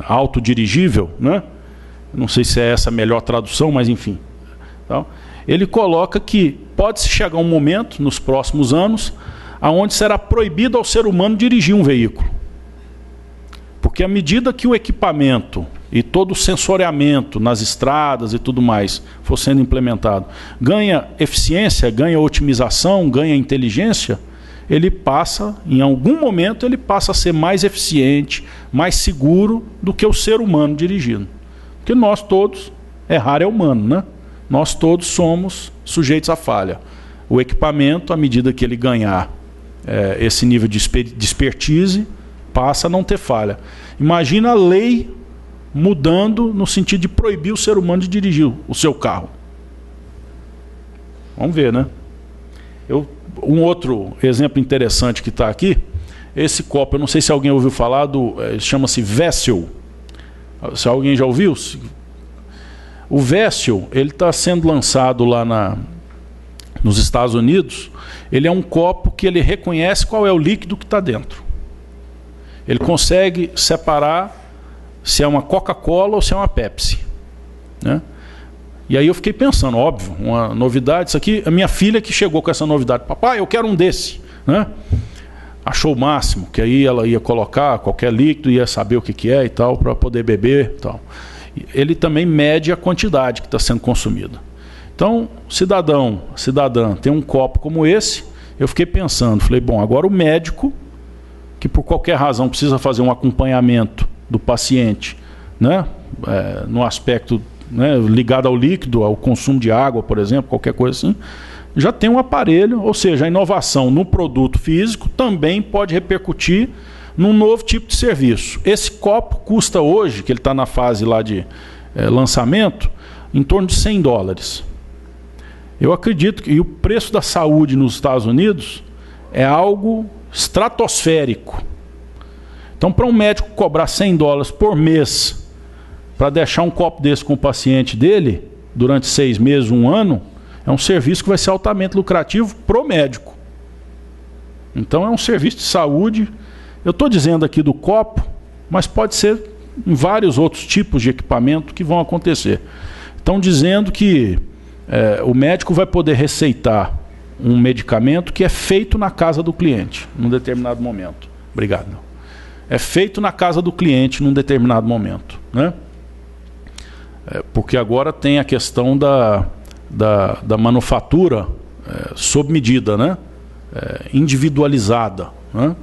autodirigível, né? Não sei se é essa a melhor tradução, mas enfim. Então, ele coloca que pode-se chegar um momento, nos próximos anos, onde será proibido ao ser humano dirigir um veículo. Porque à medida que o equipamento e todo o sensoriamento nas estradas e tudo mais for sendo implementado, ganha eficiência, ganha otimização, ganha inteligência, ele passa, em algum momento, ele passa a ser mais eficiente, mais seguro do que o ser humano dirigindo. Porque nós todos, errar é humano, né? Nós todos somos sujeitos à falha. O equipamento, à medida que ele ganhar esse nível de expertise, passa a não ter falha. Imagina a lei mudando no sentido de proibir o ser humano de dirigir o seu carro. Vamos ver, né? Um outro exemplo interessante que está aqui, esse copo, eu não sei se alguém ouviu falar chama-se Vessel. Se alguém já ouviu? O Vessel, ele está sendo lançado lá nos Estados Unidos. Ele é um copo que ele reconhece qual é o líquido que está dentro. Ele consegue separar se é uma Coca-Cola ou se é uma Pepsi, né? E aí eu fiquei pensando, óbvio, uma novidade, isso aqui, a minha filha que chegou com essa novidade, papai, eu quero um desse, né? Achou o máximo, que aí ela ia colocar qualquer líquido, ia saber o que é e tal, para poder beber e tal. Ele também mede a quantidade que está sendo consumida. Então, cidadã tem um copo como esse, eu fiquei pensando, falei, bom, agora o médico, que por qualquer razão precisa fazer um acompanhamento do paciente, né? No aspecto, né, ligado ao líquido, ao consumo de água, por exemplo, qualquer coisa assim, já tem um aparelho, ou seja, a inovação no produto físico também pode repercutir num novo tipo de serviço. Esse copo custa hoje, que ele está na fase lá de lançamento, em torno de $100. Eu acredito que o preço da saúde nos Estados Unidos é algo estratosférico. Então, para um médico cobrar $100 por mês para deixar um copo desse com o paciente dele, durante 6 meses, 1 ano, é um serviço que vai ser altamente lucrativo para o médico. Então é um serviço de saúde. Eu estou dizendo aqui do copo, mas pode ser em vários outros tipos de equipamento que vão acontecer. Estão dizendo que o médico vai poder receitar um medicamento que é feito na casa do cliente, num determinado momento. Obrigado. É feito na casa do cliente num determinado momento, né? Porque agora tem a questão da manufatura sob medida, né? Individualizada, né?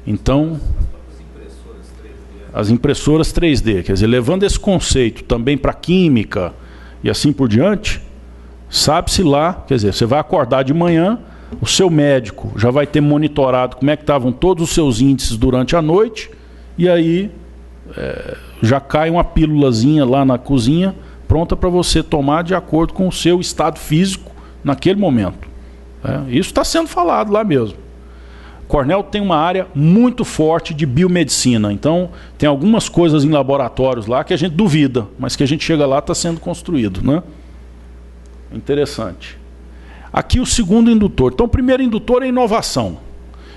Então, as impressoras 3D, quer dizer, levando esse conceito também para química e assim por diante, sabe-se lá, quer dizer, você vai acordar de manhã, o seu médico já vai ter monitorado como é que estavam todos os seus índices durante a noite, e aí já cai uma pílulazinha lá na cozinha, pronta para você tomar de acordo com o seu estado físico naquele momento. Isso está sendo falado lá mesmo. Cornell tem uma área muito forte de biomedicina, então tem algumas coisas em laboratórios lá que a gente duvida, mas que a gente chega lá está sendo construído, né? Interessante. Aqui o segundo indutor. Então o primeiro indutor é inovação.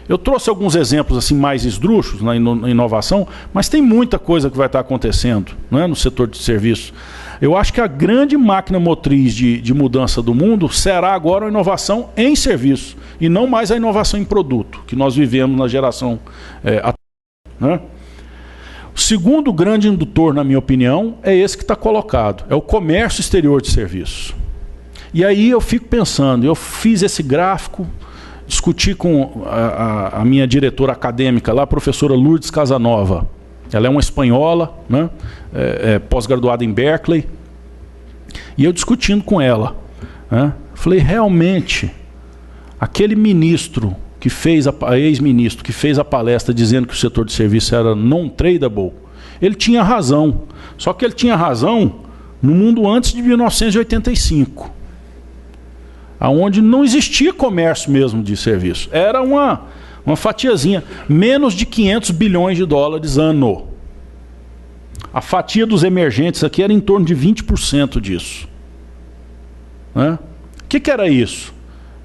Eu trouxe alguns exemplos assim mais esdrúxulos na inovação, mas tem muita coisa que vai estar acontecendo, né, no setor de serviço. Eu acho que a grande máquina motriz de mudança do mundo será agora a inovação em serviço, e não mais a inovação em produto, que nós vivemos na geração atual, né? O segundo grande indutor, na minha opinião, é esse que está colocado, é o comércio exterior de serviços. E aí eu fico pensando, eu fiz esse gráfico, discuti com a minha diretora acadêmica lá, a professora Lourdes Casanova. Ela é uma espanhola, né? Pós-graduada em Berkeley. E eu discutindo com ela, né? Falei, realmente, aquele ministro que fez, ex-ministro que fez a palestra dizendo que o setor de serviço era non-tradable, ele tinha razão. Só que ele tinha razão no mundo antes de 1985. Onde não existia comércio mesmo de serviço. Era uma fatiazinha, menos de $500 bilhões ano. A fatia dos emergentes aqui era em torno de 20% disso, né? O que era isso?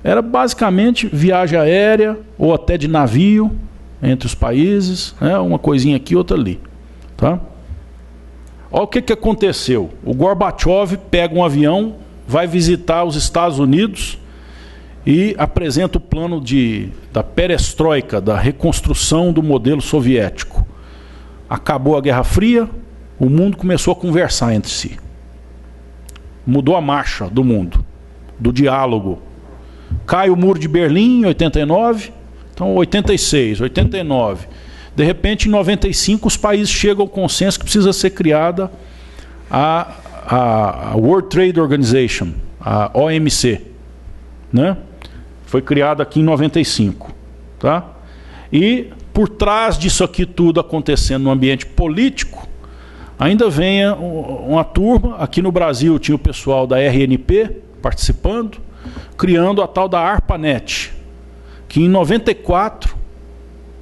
Era basicamente viagem aérea ou até de navio entre os países, né? Uma coisinha aqui, outra ali, tá? Olha o que aconteceu. O Gorbachev pega um avião, vai visitar os Estados Unidos e apresenta o plano da perestroika, da reconstrução do modelo soviético. Acabou a Guerra Fria, o mundo começou a conversar entre si. Mudou a marcha do mundo, do diálogo. Cai o Muro de Berlim em 89, então 86, 89. De repente, em 95, os países chegam ao consenso que precisa ser criada a World Trade Organization, a OMC, né? Foi criada aqui em 95, tá? E por trás disso aqui tudo acontecendo no ambiente político, ainda vem uma turma, aqui no Brasil tinha o pessoal da RNP participando, criando a tal da ARPANET, que em 94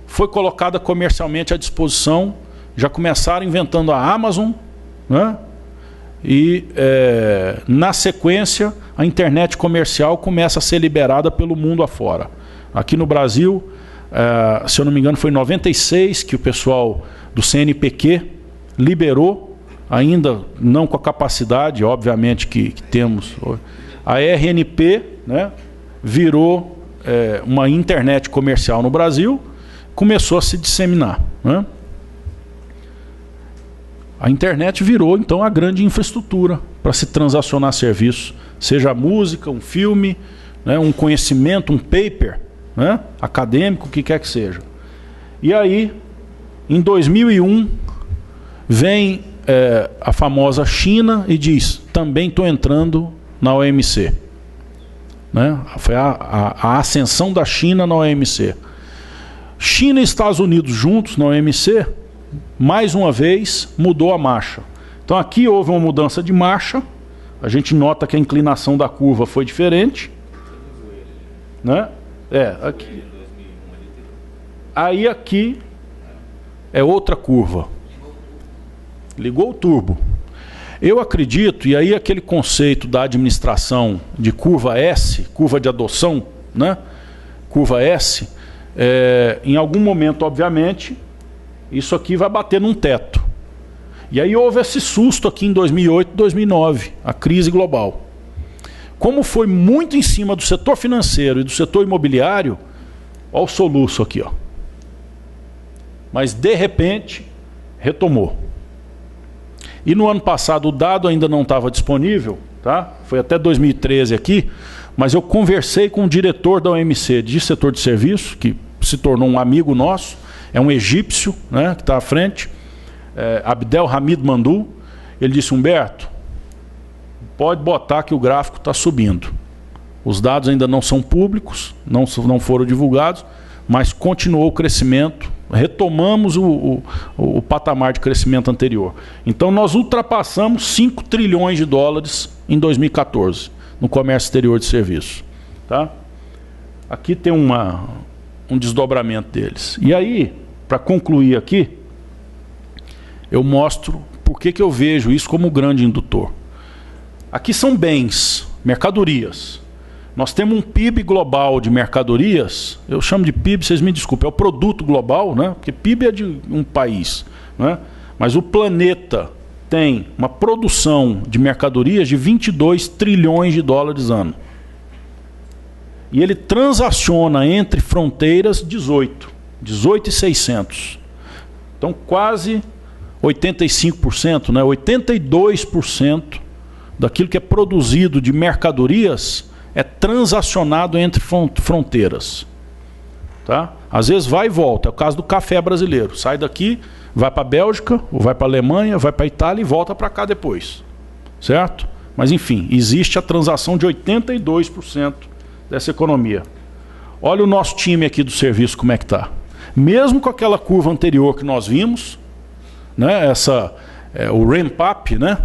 foi colocada comercialmente à disposição, já começaram inventando a Amazon, né? E na sequência a internet comercial começa a ser liberada pelo mundo afora. Aqui no Brasil, se eu não me engano, foi em 96 que o pessoal do CNPq liberou, ainda não com a capacidade, obviamente, que temos. A RNP, né, virou uma internet comercial no Brasil, começou a se disseminar, né? A internet virou, então, a grande infraestrutura para se transacionar serviços, seja música, um filme, né, um conhecimento, um paper, né, acadêmico, o que quer que seja. E aí, em 2001, vem a famosa China e diz, também estou entrando na OMC. Né? Foi a ascensão da China na OMC. China e Estados Unidos juntos na OMC, mais uma vez, mudou a marcha. Então aqui houve uma mudança de marcha, a gente nota que a inclinação da curva foi diferente. Né? Aqui. Aí aqui é outra curva. Ligou o turbo. Eu acredito, e aí aquele conceito da administração de curva S, curva de adoção, né? Curva S, em algum momento, obviamente, isso aqui vai bater num teto. E aí houve esse susto aqui em 2008, 2009, a crise global. Como foi muito em cima do setor financeiro e do setor imobiliário, olha o soluço aqui, ó. Mas de repente retomou. E no ano passado o dado ainda não estava disponível, tá? Foi até 2013 aqui, mas eu conversei com o diretor da OMC de setor de serviço, que se tornou um amigo nosso, é um egípcio, né, que está à frente, Abdel Hamid Mandu. Ele disse, Humberto, pode botar que o gráfico está subindo. Os dados ainda não são públicos, não foram divulgados, mas continuou o crescimento, retomamos o patamar de crescimento anterior. Então nós ultrapassamos 5 trilhões de dólares em 2014, no comércio exterior de serviços. Tá? Aqui tem um desdobramento deles. E aí, para concluir aqui, eu mostro por que eu vejo isso como um grande indutor. Aqui são bens, mercadorias. Nós temos um PIB global de mercadorias, eu chamo de PIB, vocês me desculpem, é o produto global, né? Porque PIB é de um país, né? Mas o planeta tem uma produção de mercadorias de 22 trilhões de dólares ano. E ele transaciona entre fronteiras 18,600. Então quase 85%, né? 82% daquilo que é produzido de mercadorias é transacionado entre fronteiras. Tá? Às vezes vai e volta. É o caso do café brasileiro. Sai daqui, vai para a Bélgica, ou vai para a Alemanha, vai para a Itália e volta para cá depois. Certo? Mas enfim, existe a transação de 82% dessa economia. Olha o nosso time aqui do serviço como é que está. Mesmo com aquela curva anterior que nós vimos, né, o ramp-up, né,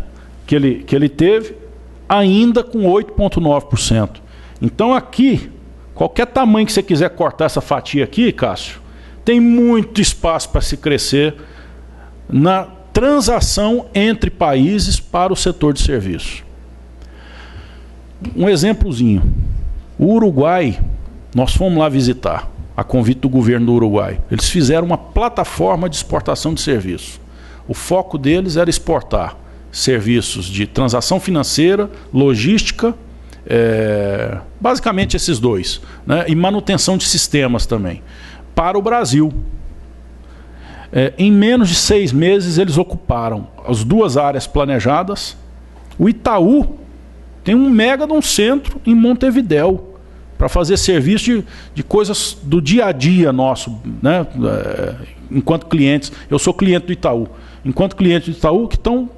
que ele teve, ainda com 8,9%. Então aqui, qualquer tamanho que você quiser cortar essa fatia aqui, Cássio, tem muito espaço para se crescer na transação entre países para o setor de serviço. Um exemplozinho. O Uruguai, nós fomos lá visitar, a convite do governo do Uruguai. Eles fizeram uma plataforma de exportação de serviços. O foco deles era exportar serviços de transação financeira, logística, basicamente esses dois, né? E manutenção de sistemas também, para o Brasil. Em menos de 6 meses eles ocuparam as 2 áreas planejadas. O Itaú tem um mega de um centro em Montevidéu para fazer serviço de coisas do dia a dia nosso, né? Enquanto clientes, eu sou cliente do Itaú, enquanto cliente do Itaú que estão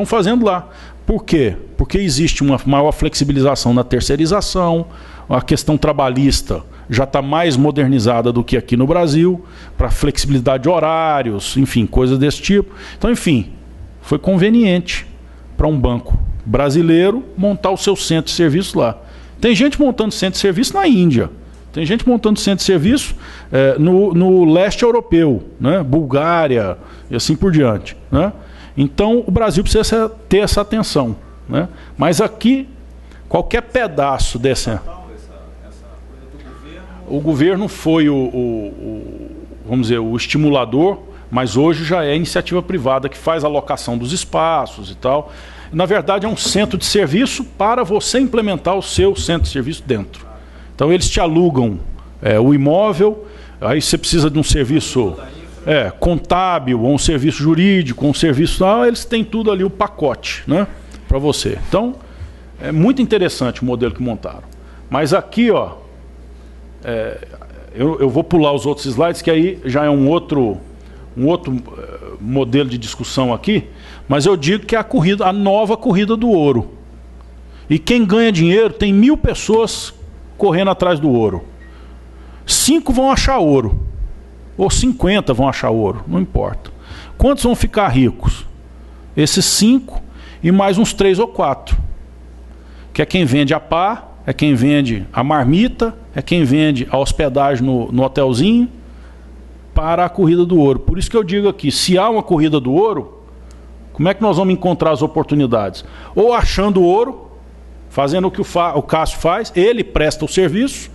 fazendo lá. Por quê? Porque existe uma maior flexibilização na terceirização, a questão trabalhista já está mais modernizada do que aqui no Brasil, para flexibilidade de horários, enfim, coisas desse tipo. Então, enfim, foi conveniente para um banco brasileiro montar o seu centro de serviço lá. Tem gente montando centro de serviço na Índia, tem gente montando centro de serviço no leste europeu, né? Bulgária e assim por diante, né? Então o Brasil precisa ter essa atenção, né? Mas aqui, qualquer pedaço dessa... O governo foi vamos dizer, o estimulador, Mas hoje já é iniciativa privada que faz a locação dos espaços e tal. Na verdade, é um centro de serviço para você implementar o seu centro de serviço dentro. Então, eles te alugam o imóvel, aí você precisa de um serviço contábil, ou um serviço jurídico, um serviço tal, eles têm tudo ali, o pacote, né, para você. Então, é muito interessante o modelo que montaram. Mas aqui, ó, eu vou pular os outros slides, que aí já é um outro modelo de discussão aqui, mas eu digo que é a nova corrida do ouro. E quem ganha dinheiro, tem 1000 pessoas correndo atrás do ouro. 5 vão achar ouro, ou 50 vão achar ouro, não importa. Quantos vão ficar ricos? Esses 5 e mais uns 3 ou 4. Que é quem vende a pá, é quem vende a marmita, é quem vende a hospedagem no hotelzinho, para a corrida do ouro. Por isso que eu digo aqui, se há uma corrida do ouro, como é que nós vamos encontrar as oportunidades? Ou achando ouro, fazendo o que o Cássio faz, ele presta o serviço,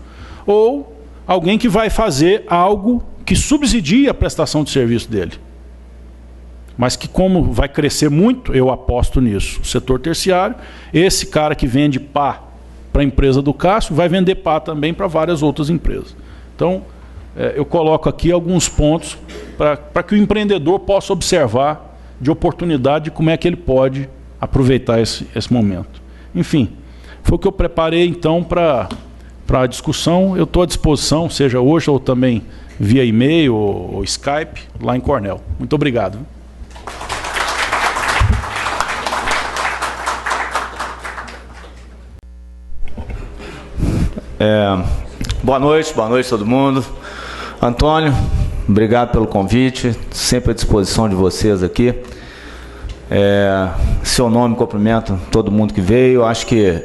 ou alguém que vai fazer algo que subsidie a prestação de serviço dele. Mas que, como vai crescer muito, eu aposto nisso, o setor terciário, esse cara que vende pá para a empresa do Cássio, vai vender pá também para várias outras empresas. Então, eu coloco aqui alguns pontos para que o empreendedor possa observar de oportunidade de como é que ele pode aproveitar esse momento. Enfim, foi o que eu preparei então para a discussão. Eu estou à disposição, seja hoje ou também via e-mail ou Skype, lá em Cornell. Muito obrigado.
Boa noite a todo mundo. Antônio, obrigado pelo convite, sempre à disposição de vocês aqui. Seu nome, cumprimento todo mundo que veio. Acho que,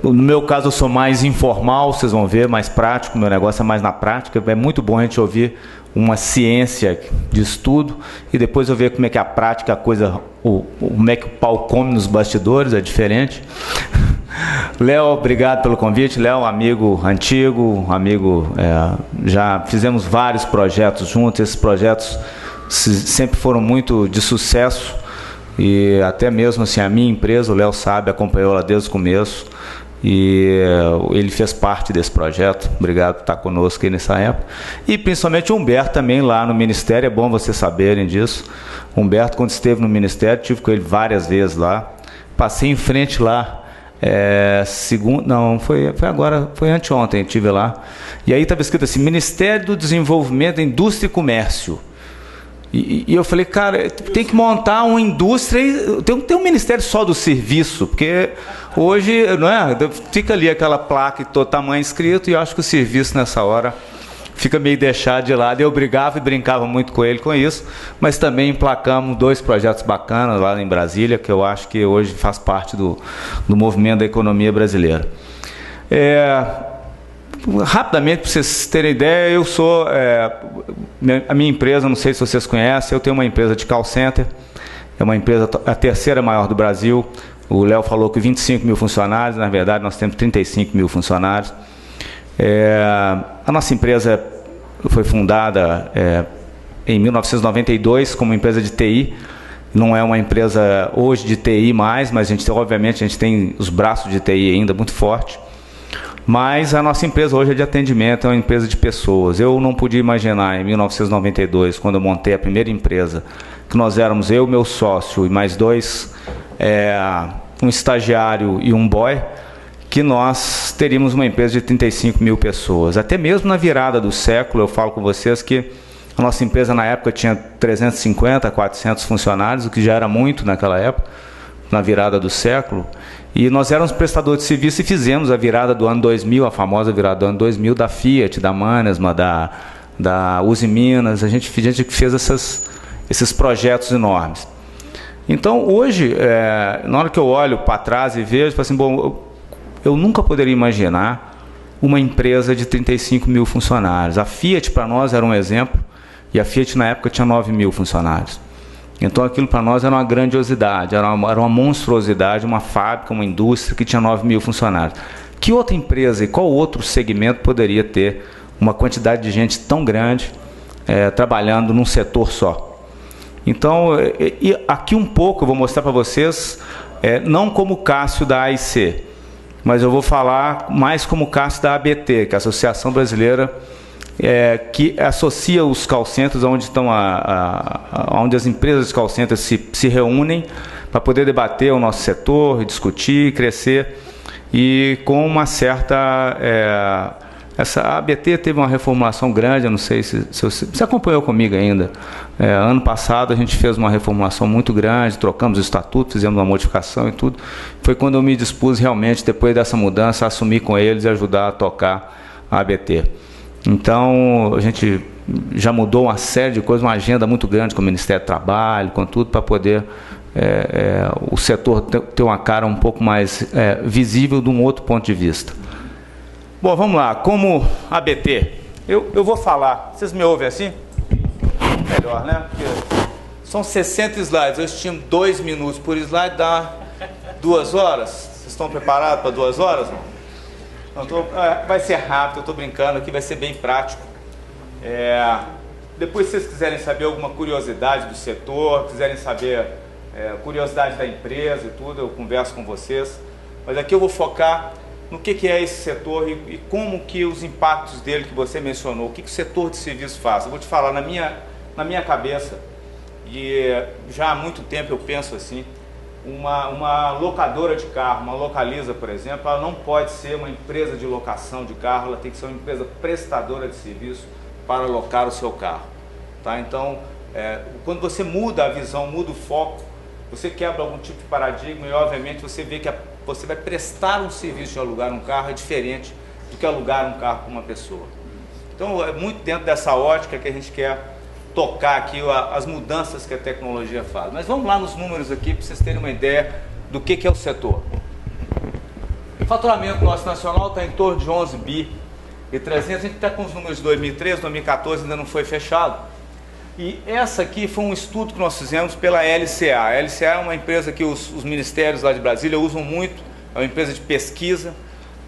no meu caso, eu sou mais informal, vocês vão ver, mais prático, meu negócio é mais na prática. É muito bom a gente ouvir uma ciência de estudo e depois eu ver como é que a prática, a coisa, como é que o pau come nos bastidores, é diferente. Léo, obrigado pelo convite. Léo, amigo antigo, já fizemos vários projetos juntos. Esses projetos sempre foram muito de sucesso e até mesmo assim a minha empresa, o Léo sabe, acompanhou ela desde o começo e ele fez parte desse projeto. Obrigado por estar conosco aí nessa época. E principalmente o Humberto também lá no Ministério, é bom vocês saberem disso. O Humberto, quando esteve no Ministério, tive com ele várias vezes lá, passei em frente lá. Foi anteontem, estive lá. E aí estava escrito assim, Ministério do Desenvolvimento, Indústria e Comércio. E eu falei, cara, tem que montar uma indústria, tem um ministério só do serviço, porque hoje, não é? Fica ali aquela placa e todo tamanho escrito, e eu acho que o serviço nessa hora fica meio deixado de lado. Eu brigava e brincava muito com ele com isso, mas também emplacamos 2 projetos bacanas lá em Brasília, que eu acho que hoje faz parte do movimento da economia brasileira. Rapidamente, para vocês terem ideia, eu sou... a minha empresa, não sei se vocês conhecem, eu tenho uma empresa de call center, é uma empresa, a terceira maior do Brasil. O Léo falou que 25 mil funcionários, na verdade nós temos 35 mil funcionários. A nossa empresa foi fundada em 1992 como empresa de TI. Não é uma empresa hoje de TI mais, mas obviamente a gente tem os braços de TI ainda muito forte. Mas a nossa empresa hoje é de atendimento, é uma empresa de pessoas. Eu não podia imaginar em 1992, quando eu montei a primeira empresa, que nós éramos eu, meu sócio e mais 2, um estagiário e um boy, que nós teríamos uma empresa de 35 mil pessoas. Até mesmo na virada do século, eu falo com vocês que a nossa empresa na época tinha 350, 400 funcionários, o que já era muito naquela época, na virada do século. E nós éramos prestadores de serviço e fizemos a virada do ano 2000, a famosa virada do ano 2000 da Fiat, da Mannesmann, da Uzi Minas. A gente fez esses projetos enormes. Então, hoje, na hora que eu olho para trás e vejo, assim, bom, eu nunca poderia imaginar uma empresa de 35 mil funcionários. A Fiat, para nós, era um exemplo, e a Fiat, na época, tinha 9 mil funcionários. Então, aquilo para nós era uma grandiosidade, era uma monstruosidade, uma fábrica, uma indústria que tinha 9 mil funcionários. Que outra empresa e qual outro segmento poderia ter uma quantidade de gente tão grande trabalhando num setor só. Então, e aqui um pouco eu vou mostrar para vocês, não como Cássio da AIC, mas eu vou falar mais como Cássio da ABT, que é a Associação Brasileira que associa os call centers onde estão onde as empresas de call centers se reúnem para poder debater o nosso setor, discutir, crescer, e com uma certa... essa ABT teve uma reformulação grande, eu não sei se você acompanhou comigo ainda. Ano passado a gente fez uma reformulação muito grande, trocamos o estatuto, fizemos uma modificação e tudo. Foi quando eu me dispus realmente, depois dessa mudança, a assumir com eles e ajudar a tocar a ABT. Então, a gente já mudou uma série de coisas, uma agenda muito grande com o Ministério do Trabalho, com tudo, para poder o setor ter uma cara um pouco mais visível de um outro ponto de vista. Bom, vamos lá. Como ABT, eu vou falar. Vocês me ouvem assim? Melhor, né? Porque são 60 slides. Eu estimo 2 minutos por slide, dá 2 horas. Vocês estão preparados para 2 horas? Vai ser rápido, eu estou brincando aqui, vai ser bem prático. Depois, se vocês quiserem saber alguma curiosidade do setor, quiserem saber curiosidade da empresa e tudo, eu converso com vocês. Mas aqui eu vou focar no que é esse setor e como que os impactos dele que você mencionou, o que o setor de serviço faz. Eu vou te falar na minha cabeça, e já há muito tempo eu penso assim, uma locadora de carro, uma Localiza, por exemplo, ela não pode ser uma empresa de locação de carro, ela tem que ser uma empresa prestadora de serviço para alocar o seu carro. Tá? Então, quando você muda a visão, muda o foco, você quebra algum tipo de paradigma e, obviamente, você vê que você vai prestar um serviço de alugar um carro é diferente do que alugar um carro para uma pessoa. Então, é muito dentro dessa ótica que a gente quer tocar aqui as mudanças que a tecnologia faz. Mas vamos lá nos números aqui para vocês terem uma ideia do que é o setor. O faturamento nosso nacional está em torno de 11 bi e 300. A gente está com os números de 2013, 2014 ainda não foi fechado. E essa aqui foi um estudo que nós fizemos pela LCA. A LCA é uma empresa que os ministérios lá de Brasília usam muito, é uma empresa de pesquisa,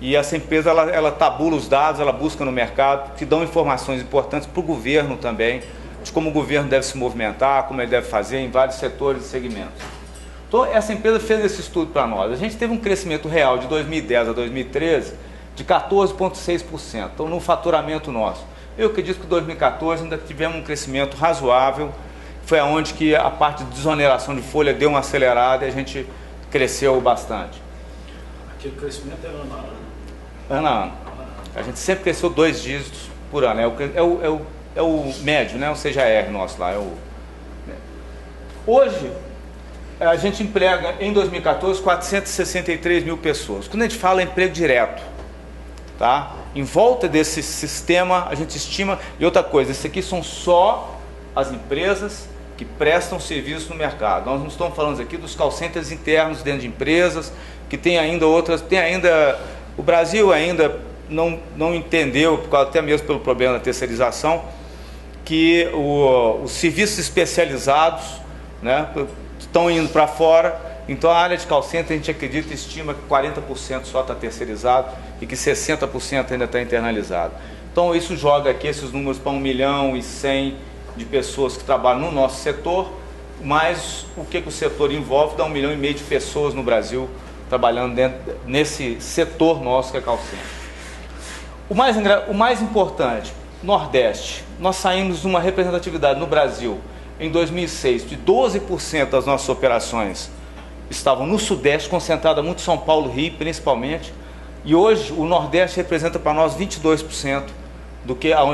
e essa empresa ela tabula os dados, ela busca no mercado, que dão informações importantes para o governo também, de como o governo deve se movimentar, como ele deve fazer em vários setores e segmentos. Então, essa empresa fez esse estudo para nós. A gente teve um crescimento real de 2010 a 2013 de 14,6%, então no faturamento nosso. Eu acredito que em 2014 ainda tivemos um crescimento razoável, foi aonde que a parte de desoneração de folha deu uma acelerada e a gente cresceu bastante.
Aquele crescimento é ano a ano?
Ano a ano. A gente sempre cresceu 2 dígitos por ano, é o médio, né? O CJR nosso lá. Hoje, a gente emprega, em 2014, 463 mil pessoas. Quando a gente fala emprego direto, tá? Em volta desse sistema, a gente estima... E outra coisa, isso aqui são só as empresas que prestam serviço no mercado. Nós não estamos falando aqui dos call centers internos dentro de empresas, que tem ainda outras... O Brasil ainda não entendeu, até mesmo pelo problema da terceirização, que os serviços especializados, né, estão indo para fora. Então, a área de call center, a gente acredita e estima que 40% só está terceirizado e que 60% ainda está internalizado. Então, isso joga aqui esses números para 1,1 milhão de pessoas que trabalham no nosso setor, mais o que o setor envolve, dá 1,5 milhão de pessoas no Brasil trabalhando nesse setor nosso que é call center. O mais importante, Nordeste. Nós saímos de uma representatividade no Brasil, em 2006, de 12% das nossas operações estavam no Sudeste, concentrada muito em São Paulo, Rio, principalmente. E hoje o Nordeste representa para nós 22%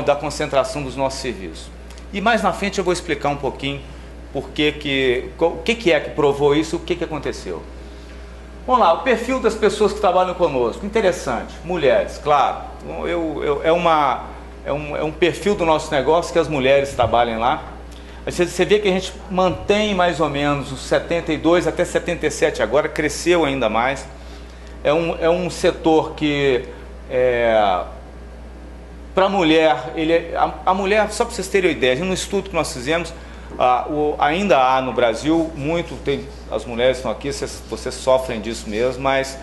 da concentração dos nossos serviços. E mais na frente eu vou explicar um pouquinho o que é que provou isso, o que aconteceu. Vamos lá, o perfil das pessoas que trabalham conosco. Interessante, mulheres, claro. É um perfil do nosso negócio que as mulheres trabalhem lá. Você vê que a gente mantém mais ou menos os 72 até 77 agora, cresceu ainda mais. É um setor que, para a mulher, a mulher, só para vocês terem uma ideia, no estudo que nós fizemos, ainda há no Brasil, as mulheres estão aqui, vocês sofrem disso mesmo, mas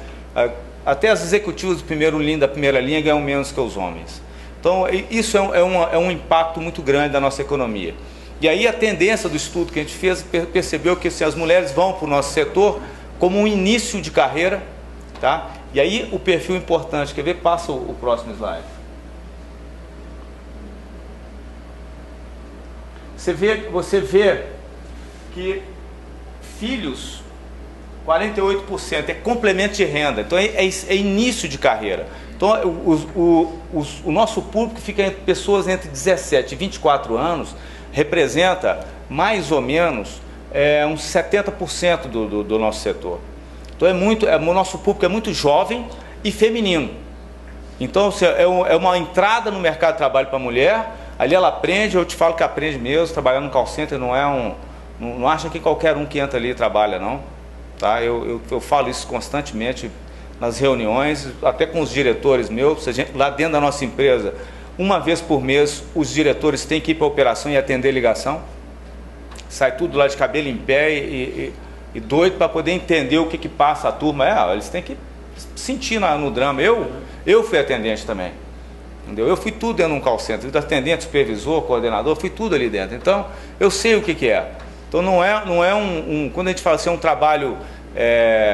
até as executivas da primeira linha ganham menos que os homens. Então, isso é um impacto muito grande da nossa economia. E aí a tendência do estudo que a gente fez, percebeu que assim, as mulheres vão para o nosso setor como um início de carreira, tá? E aí o perfil importante, quer ver? Passa o próximo slide. Você vê que filhos, 48%, é complemento de renda, então é início de carreira. Então o nosso público fica entre pessoas entre 17 e 24 anos, representa mais ou menos uns 70% do nosso setor. Então o nosso público é muito jovem e feminino. Então é uma entrada no mercado de trabalho para a mulher, ali ela aprende, eu te falo que aprende mesmo, trabalhar no call center não acha que qualquer um que entra ali trabalha, não. Tá? Eu falo isso constantemente nas reuniões, até com os diretores meus, lá dentro da nossa empresa, uma vez por mês, os diretores têm que ir para a operação e atender ligação. Sai tudo lá de cabelo em pé e doido para poder entender o que passa a turma. Eles têm que sentir no drama. Eu fui atendente também. Entendeu? Eu fui tudo dentro de um call center. Atendente, supervisor, coordenador, fui tudo ali dentro. Então, eu sei o que é. Então, não é quando a gente fala assim, é um trabalho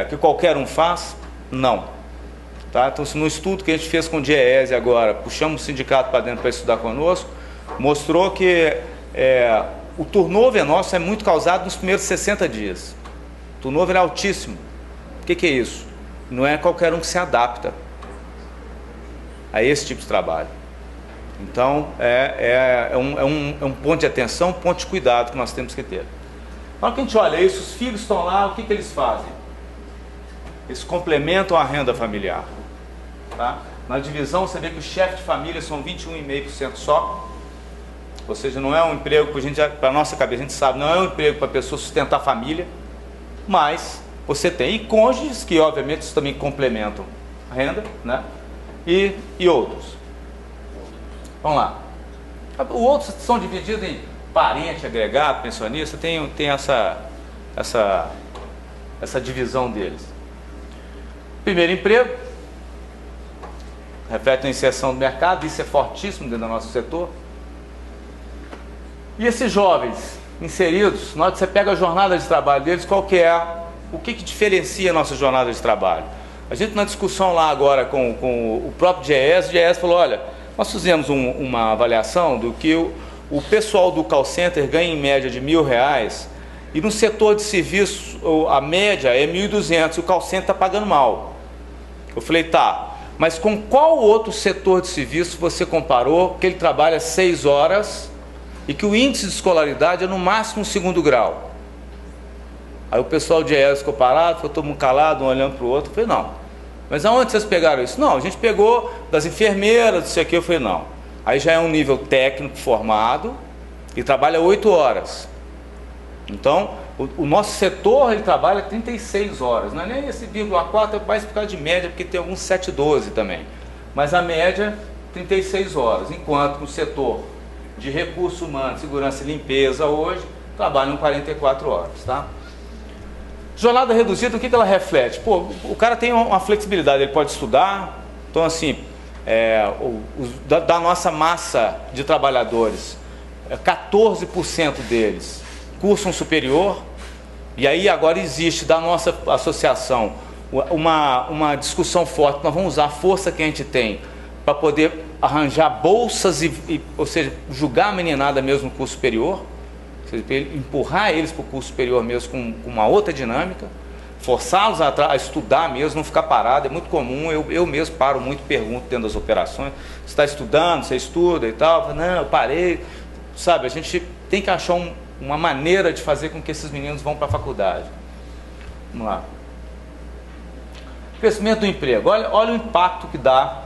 que qualquer um faz, não. Tá? Então, no estudo que a gente fez com o DIEESE agora, puxamos o sindicato para dentro para estudar conosco, mostrou que o turnover nosso é muito causado nos primeiros 60 dias. O turnover é altíssimo. O que é isso? Não é qualquer um que se adapta a esse tipo de trabalho. Então, é um ponto de atenção, um ponto de cuidado que nós temos que ter. Na hora que a gente olha isso, os filhos estão lá, o que eles fazem? Eles complementam a renda familiar. Tá? Na divisão, você vê que o chefe de família são 21,5% só. Ou seja, não é um emprego para a nossa cabeça, a gente sabe, não é um emprego para a pessoa sustentar a família, mas você tem e cônjuges que, obviamente, isso também complementam a renda, né? E outros. Vamos lá. Os outros são divididos em parente, agregado, pensionista, tem essa divisão deles. Primeiro emprego, reflete a inserção do mercado, isso é fortíssimo dentro do nosso setor. E esses jovens inseridos, na hora que você pega a jornada de trabalho deles, o que diferencia a nossa jornada de trabalho? A gente na discussão lá agora com o próprio DIEESE, o DIEESE falou, olha, nós fizemos uma avaliação do que o pessoal do call center ganha em média de R$1.000 e no setor de serviço a média é 1.200 e o call center está pagando mal. Eu falei, tá, mas com qual outro setor de serviço você comparou que ele trabalha 6 horas e que o índice de escolaridade é no máximo 2º grau? Aí o pessoal de DIEESE ficou parado, ficou todo mundo calado, um olhando para o outro. Eu falei, não, mas aonde vocês pegaram isso? Não, a gente pegou das enfermeiras, isso aqui. Eu falei, não, aí já é um nível técnico formado e trabalha 8 horas. Então, o nosso setor, ele trabalha 36 horas, não é nem esse 0,4, é mais por causa de média, porque tem alguns 7,12 também. Mas a média, 36 horas, enquanto no setor de recursos humanos, segurança e limpeza hoje, trabalham 44 horas, tá? Jornada reduzida, o que ela reflete? Pô, o cara tem uma flexibilidade, ele pode estudar. Então, assim, da nossa massa de trabalhadores, 14% deles cursam superior. E aí agora existe da nossa associação uma discussão forte. Nós vamos usar a força que a gente tem para poder arranjar bolsas, ou seja, julgar a meninada mesmo no curso superior. Ou seja, empurrar eles para o curso superior mesmo com uma outra dinâmica, forçá-los a estudar mesmo, não ficar parado. É muito comum, eu mesmo paro muito, pergunto dentro das operações, você está estudando, você estuda e tal? Não, eu parei. Sabe, a gente tem que achar uma maneira de fazer com que esses meninos vão para a faculdade. Vamos lá. Crescimento do emprego, olha o impacto que dá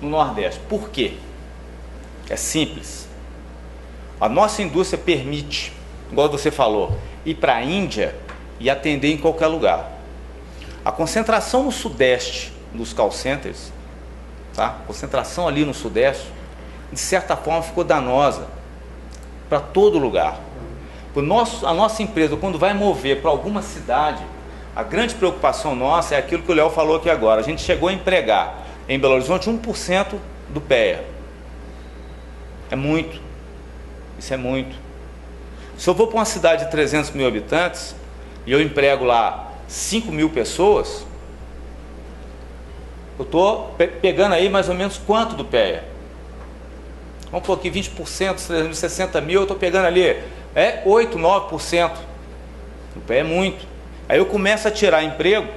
no Nordeste. Por quê? É simples. A nossa indústria permite, igual você falou, ir para a Índia e atender em qualquer lugar. A concentração no Sudeste dos call centers, tá? A concentração ali no Sudeste, de certa forma ficou danosa para todo lugar. A nossa empresa, quando vai mover para alguma cidade, a grande preocupação nossa é aquilo que o Léo falou aqui agora. A gente chegou a empregar em Belo Horizonte 1% do PEA. É muito. Isso é muito. Se eu vou para uma cidade de 300 mil habitantes e eu emprego lá 5 mil pessoas, eu estou pegando aí mais ou menos quanto do PEA? Vamos pôr aqui 20%, 60 mil, eu estou pegando ali 8, 9%. O PEA é muito. Aí eu começo a tirar emprego,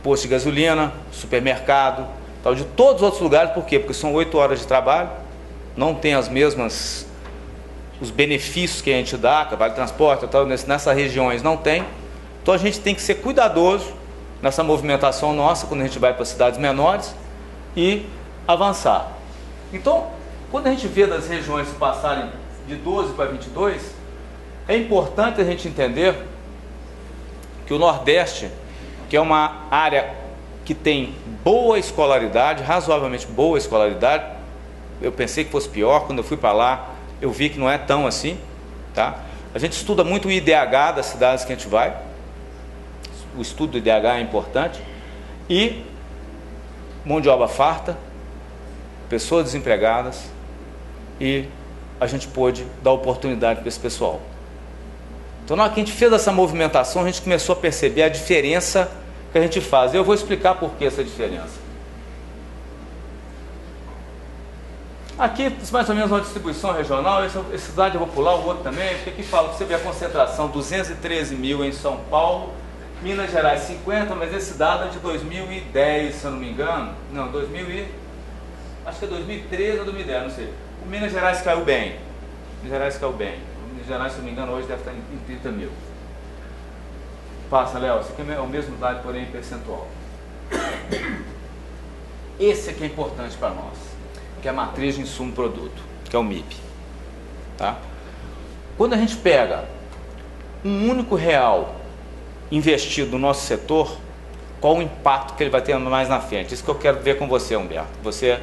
posto de gasolina, supermercado, tal, de todos os outros lugares. Por quê? Porque são 8 horas de trabalho, não tem os benefícios que a gente dá, vale transporte, tal, nessas regiões não tem. Então a gente tem que ser cuidadoso nessa movimentação nossa, quando a gente vai para cidades menores, e avançar. Então, quando a gente vê das regiões passarem de 12 para 22, é importante a gente entender que o Nordeste, que é uma área que tem boa escolaridade, razoavelmente boa escolaridade, eu pensei que fosse pior, quando eu fui para lá, eu vi que não é tão assim, tá? A gente estuda muito o IDH das cidades que a gente vai, o estudo do IDH é importante, e mão de obra farta, pessoas desempregadas, e a gente pôde dar oportunidade para esse pessoal. Então, na hora que a gente fez essa movimentação, a gente começou a perceber a diferença que a gente faz. Eu vou explicar por que essa diferença. Aqui, mais ou menos uma distribuição regional, essa cidade eu vou pular, o outro também, porque aqui fala que você vê a concentração, 213 mil em São Paulo, Minas Gerais 50, mas esse dado é de 2010, se eu não me engano. Não, acho que é 2013 ou 2010, não sei. O Minas Gerais caiu bem. Minas Gerais, se eu não me engano, hoje deve estar em 30 mil. Passa, Léo, esse aqui é o mesmo dado, porém percentual. Esse aqui é importante para nós, que é a matriz de insumo produto, que é o MIP. Tá? Quando a gente pega um único real investido no nosso setor, qual o impacto que ele vai ter mais na frente? Isso que eu quero ver com você, Humberto. Você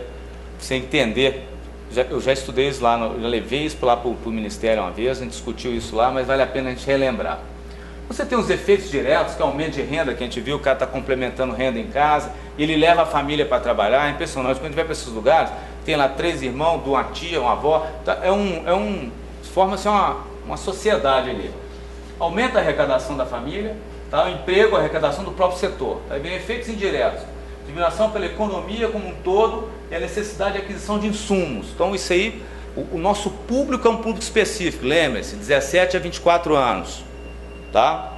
entender, eu já estudei isso lá, já levei isso lá para o Ministério uma vez, a gente discutiu isso lá, mas vale a pena a gente relembrar. Você tem os efeitos diretos, que é o aumento de renda, que a gente viu, o cara está complementando renda em casa, ele leva a família para trabalhar, é impressionante. Quando a gente vai para esses lugares, tem lá 3 irmãos, uma tia, uma avó, forma-se uma sociedade ali. Aumenta a arrecadação da família, tá? O emprego, a arrecadação do próprio setor. Aí vem efeitos indiretos, diminuição pela economia como um todo e a necessidade de aquisição de insumos. Então isso aí, o nosso público é um público específico, lembre-se, 17 a 24 anos. Tá?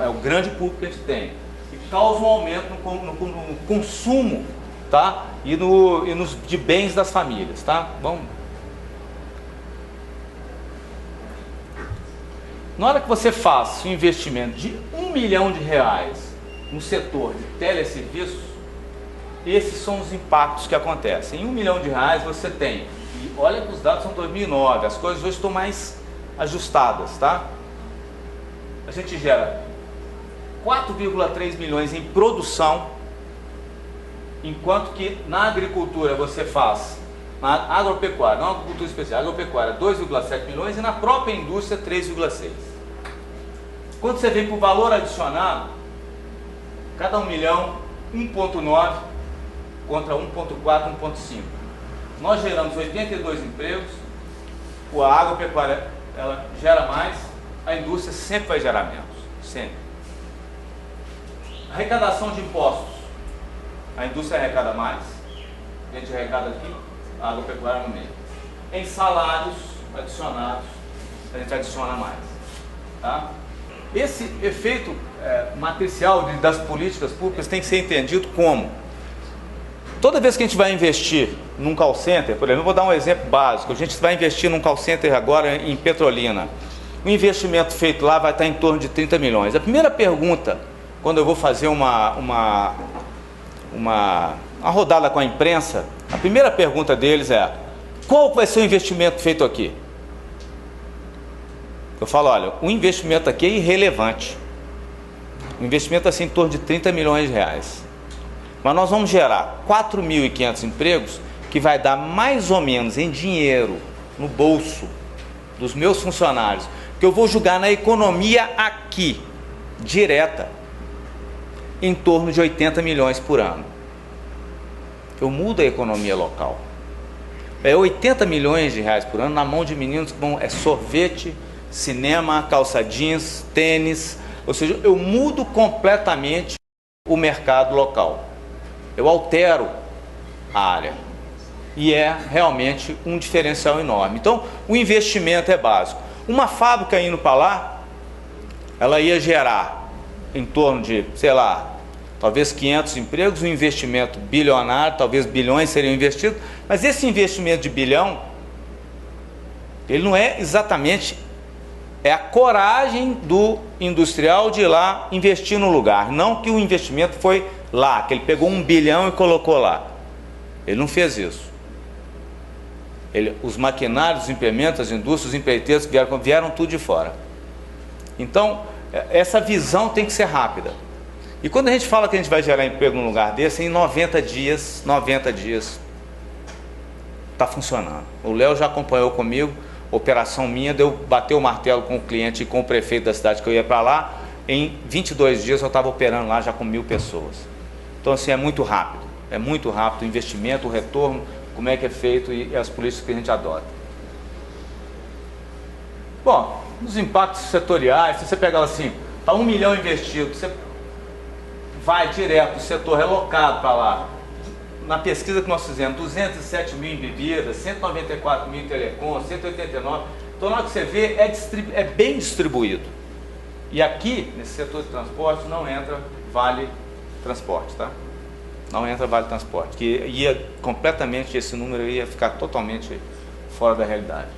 É o grande público que a gente tem. E causa um aumento no consumo, tá? E nos de bens das famílias. Tá? Vamos. Na hora que você faz um investimento de R$1 milhão no setor de teleserviços, esses são os impactos que acontecem. Em R$1 milhão você tem, e olha que os dados são 2009, as coisas hoje estão mais ajustadas, tá? A gente gera 4,3 milhões em produção, enquanto que na agricultura você faz, na agropecuária, não agricultura especial, agropecuária 2,7 milhões e na própria indústria 3,6. Quando você vem para o valor adicionado, cada 1 milhão, 1,9 contra 1,4, 1,5. Nós geramos 82 empregos, a agropecuária ela gera mais, a indústria sempre vai gerar menos, sempre. Arrecadação de impostos, a indústria arrecada mais, a gente arrecada aqui, a agropecuária no meio. Em salários adicionados, a gente adiciona mais. Tá? Esse efeito matricial das políticas públicas tem que ser entendido como: toda vez que a gente vai investir num call center, por exemplo, eu vou dar um exemplo básico, a gente vai investir num call center agora em Petrolina, o investimento feito lá vai estar em torno de 30 milhões. A primeira pergunta, quando eu vou fazer uma rodada com a imprensa, a primeira pergunta deles é: qual vai ser o investimento feito aqui? Eu falo, olha, o investimento aqui é irrelevante. O investimento é assim, em torno de 30 milhões de reais. Mas nós vamos gerar 4.500 empregos, que vai dar mais ou menos em dinheiro, no bolso dos meus funcionários, que eu vou jogar na economia aqui, direta, em torno de 80 milhões por ano. Eu mudo a economia local. É 80 milhões de reais por ano na mão de meninos que vão, sorvete, cinema, calça jeans, tênis. Ou seja, eu mudo completamente o mercado local. Eu altero a área. E é realmente um diferencial enorme. Então, o investimento é básico. Uma fábrica indo para lá, ela ia gerar em torno de, sei lá, talvez 500 empregos, um investimento bilionário, talvez bilhões seriam investidos, mas esse investimento de bilhão, ele não é exatamente, é a coragem do industrial de ir lá investir no lugar, não que o investimento foi lá, que ele pegou 1 bilhão e colocou lá. Ele não fez isso. Os maquinários, os implementos, as indústrias, os empreiteiros que vieram tudo de fora. Então, essa visão tem que ser rápida. E quando a gente fala que a gente vai gerar emprego num lugar desse, em 90 dias está funcionando. O Léo já acompanhou comigo, operação minha, bateu o martelo com o cliente e com o prefeito da cidade que eu ia para lá, em 22 dias eu estava operando lá já com 1.000 pessoas. Então assim, é muito rápido o investimento, o retorno, como é que é feito e as políticas que a gente adota. Bom, os impactos setoriais, se você pegar assim, está 1 milhão investido, você vai direto, o setor relocado para lá. Na pesquisa que nós fizemos, 207 mil em bebidas, 194 mil em telecom, 189. Então, na hora que você vê, é bem distribuído. E aqui, nesse setor de transporte, não entra vale transporte, tá? Não entra vale transporte, que ia completamente, esse número ia ficar totalmente fora da realidade.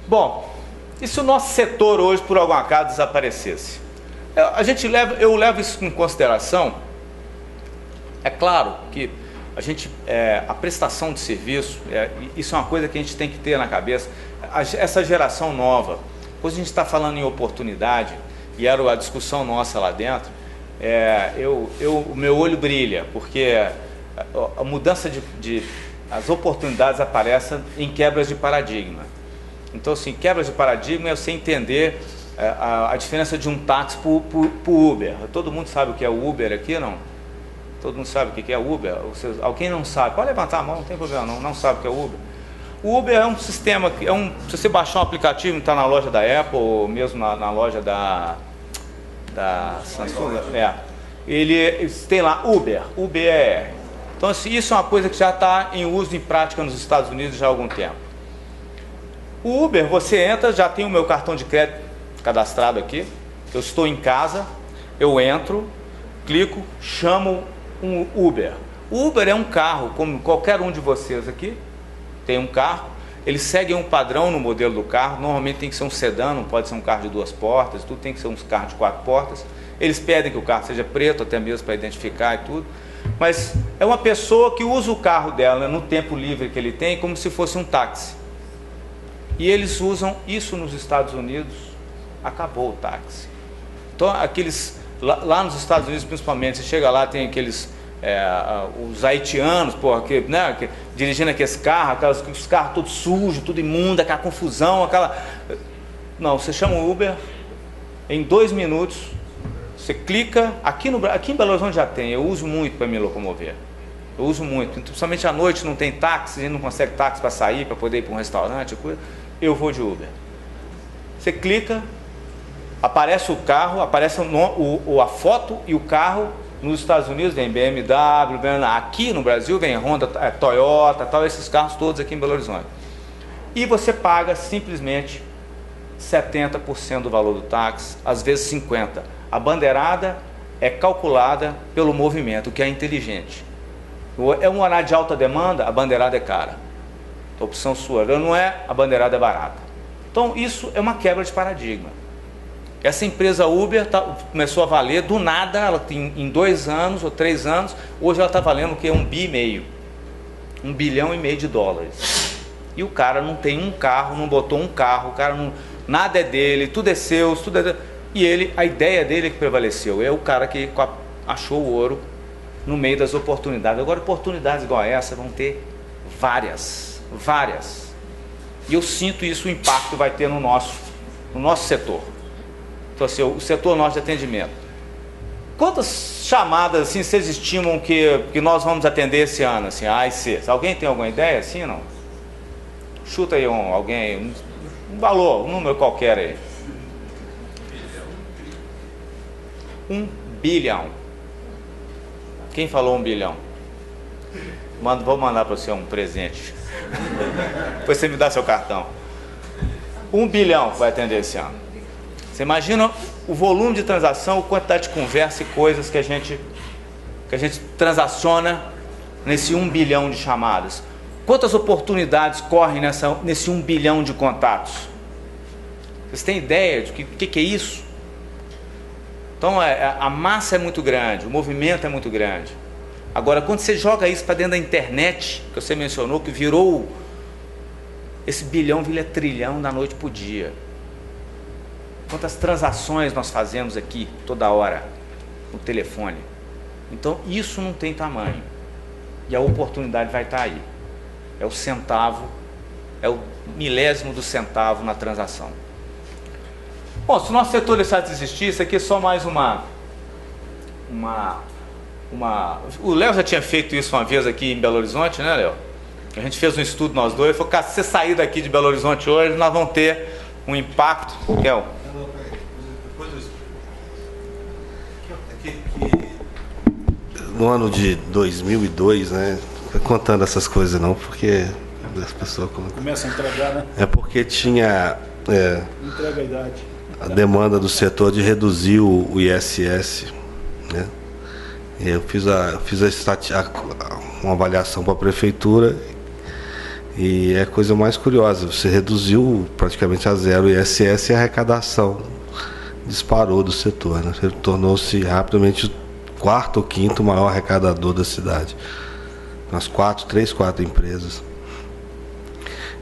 Bom, e se o nosso setor hoje, por algum acaso, desaparecesse? Eu levo isso em consideração. É claro que a prestação de serviço, isso é uma coisa que a gente tem que ter na cabeça. Essa geração nova, quando a gente está falando em oportunidade, e era a discussão nossa lá dentro, o meu olho brilha, porque a mudança as oportunidades aparecem em quebras de paradigma. Então, assim, quebras de paradigma é você entender a diferença de um táxi para o Uber. Todo mundo sabe o que é o Uber aqui, não? Todo mundo sabe o que é o Uber? Alguém não sabe, pode levantar a mão, não tem problema não sabe o que é o Uber. O Uber é um sistema, se você baixar um aplicativo, está na loja da Apple, ou mesmo na loja da Samsung, ele tem lá Uber, UBR. Então, assim, isso é uma coisa que já está em uso, em prática nos Estados Unidos já há algum tempo. O Uber, você entra, já tem o meu cartão de crédito cadastrado aqui, eu estou em casa, eu entro, clico, chamo um Uber. O Uber é um carro, como qualquer um de vocês aqui, tem um carro, eles seguem um padrão no modelo do carro, normalmente tem que ser um sedã, não pode ser um carro de 2 portas, tudo tem que ser um carro de 4 portas, eles pedem que o carro seja preto, até mesmo para identificar e tudo, mas é uma pessoa que usa o carro dela no tempo livre que ele tem, como se fosse um táxi. E eles usam isso nos Estados Unidos, acabou o táxi. Então, lá nos Estados Unidos, principalmente, você chega lá, tem aqueles, os haitianos, dirigindo aqueles carros, os carros todos sujos, tudo imundo, aquela confusão, Não, você chama o Uber, em 2 minutos, você clica, aqui em Belo Horizonte já tem, eu uso muito para me locomover. Eu uso muito, principalmente à noite não tem táxi, a gente não consegue táxi para sair, para poder ir para um restaurante, eu vou de Uber. Você clica, aparece o carro, aparece a foto e o carro. Nos Estados Unidos vem BMW, aqui no Brasil vem Honda, Toyota, esses carros todos aqui em Belo Horizonte. E você paga simplesmente 70% do valor do táxi, às vezes 50%. A bandeirada é calculada pelo movimento, o que é inteligente. É um horário de alta demanda, a bandeirada é cara. A opção sua, não é, a bandeirada é barata. Então isso é uma quebra de paradigma. Essa empresa Uber começou a valer do nada, ela tem, em 2 anos ou 3 anos, hoje ela está valendo o que? $1,5 bilhão. $1,5 bilhão de dólares. E o cara não tem um carro, não botou um carro, o cara não, nada é dele, tudo é seu, tudo é dele. E a ideia dele é que prevaleceu, é o cara que achou o ouro no meio das oportunidades. Agora, oportunidades igual a essa vão ter várias. E eu sinto isso, o impacto que vai ter no nosso setor. Então, assim, o setor nosso de atendimento. Quantas chamadas assim vocês estimam que nós vamos atender esse ano, assim, A e C? Alguém tem alguma ideia assim, não? Chuta aí alguém, um valor, um número qualquer aí. 1 bilhão. Quem falou 1 bilhão? Vou mandar para você um presente. Depois você me dá seu cartão. 1 bilhão vai atender esse ano. Você imagina o volume de transação, a quantidade de conversa e coisas que a gente transaciona nesse 1 bilhão de chamadas. Quantas oportunidades correm nesse 1 bilhão de contatos? Vocês têm ideia de que é isso? Então a massa é muito grande, o movimento é muito grande. Agora, quando você joga isso para dentro da internet, que você mencionou, que virou, esse bilhão vira trilhão da noite para o dia. Quantas transações nós fazemos aqui, toda hora, no telefone. Então, isso não tem tamanho. E a oportunidade vai estar aí. É o centavo, é o milésimo do centavo na transação. Bom, se o nosso setor deixasse de existir, isso aqui é só mais uma... O Léo já tinha feito isso uma vez aqui em Belo Horizonte, né, Léo? A gente fez um estudo nós dois, ele falou, cara, se você sair daqui de Belo Horizonte hoje, nós vamos ter um impacto. Léo?
No ano de 2002, né? Contando essas coisas não, porque as pessoas
começa a entregar, né?
É porque tinha
entrega a idade.
A demanda do setor de reduzir o ISS, né? E eu fiz uma avaliação para a prefeitura e é a coisa mais curiosa. Você reduziu praticamente a zero o ISS e a arrecadação disparou do setor, né? Ele tornou-se rapidamente o quarto ou quinto maior arrecadador da cidade. Umas 3, 4 empresas.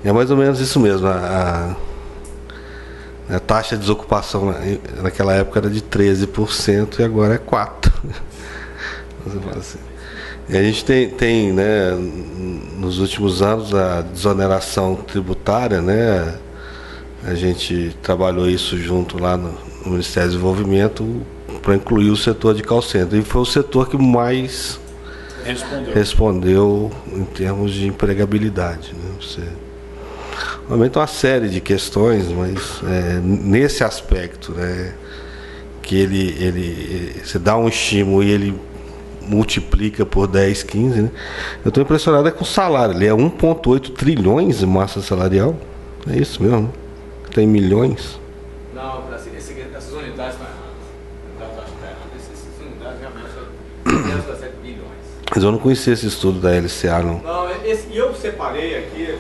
E é mais ou menos isso mesmo. A taxa de desocupação naquela época era de 13% e agora é 4%. Assim. E a gente tem, né, nos últimos anos a desoneração tributária, né? A gente trabalhou isso junto lá no Ministério do Desenvolvimento para incluir o setor de call center. E foi o setor que mais respondeu em termos de empregabilidade, né? Realmente uma série de questões, mas nesse aspecto, né, que você dá um estímulo e ele multiplica por 10, 15, né? Eu estou impressionado com o salário. Ele é 1,8 trilhões de massa salarial. É isso mesmo, né? Tem milhões.
Não, essas unidades estão erradas. Essas unidades realmente são 17 bilhões.
Mas eu não conhecia esse estudo da LCA, não.
Não, e eu separei aqui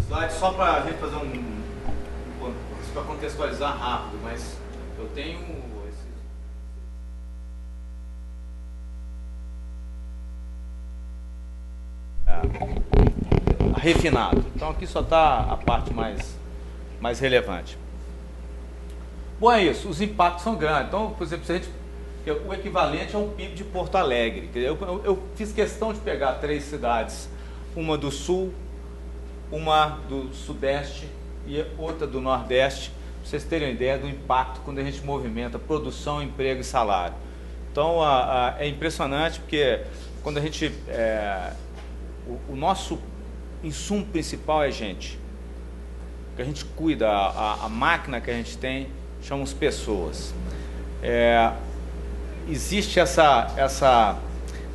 slides só para a gente fazer para contextualizar rápido, mas eu tenho refinado. Então aqui só está a parte mais relevante. Bom, é isso. Os impactos são grandes. Então, por exemplo, o equivalente é um PIB de Porto Alegre. Eu fiz questão de pegar 3 cidades, uma do sul, uma do sudeste e outra do nordeste, para vocês terem uma ideia do impacto quando a gente movimenta produção, emprego e salário. Então, é impressionante porque quando a gente... o nosso insumo principal é gente. Que a gente cuida, a máquina que a gente tem, chamamos pessoas. Existe essa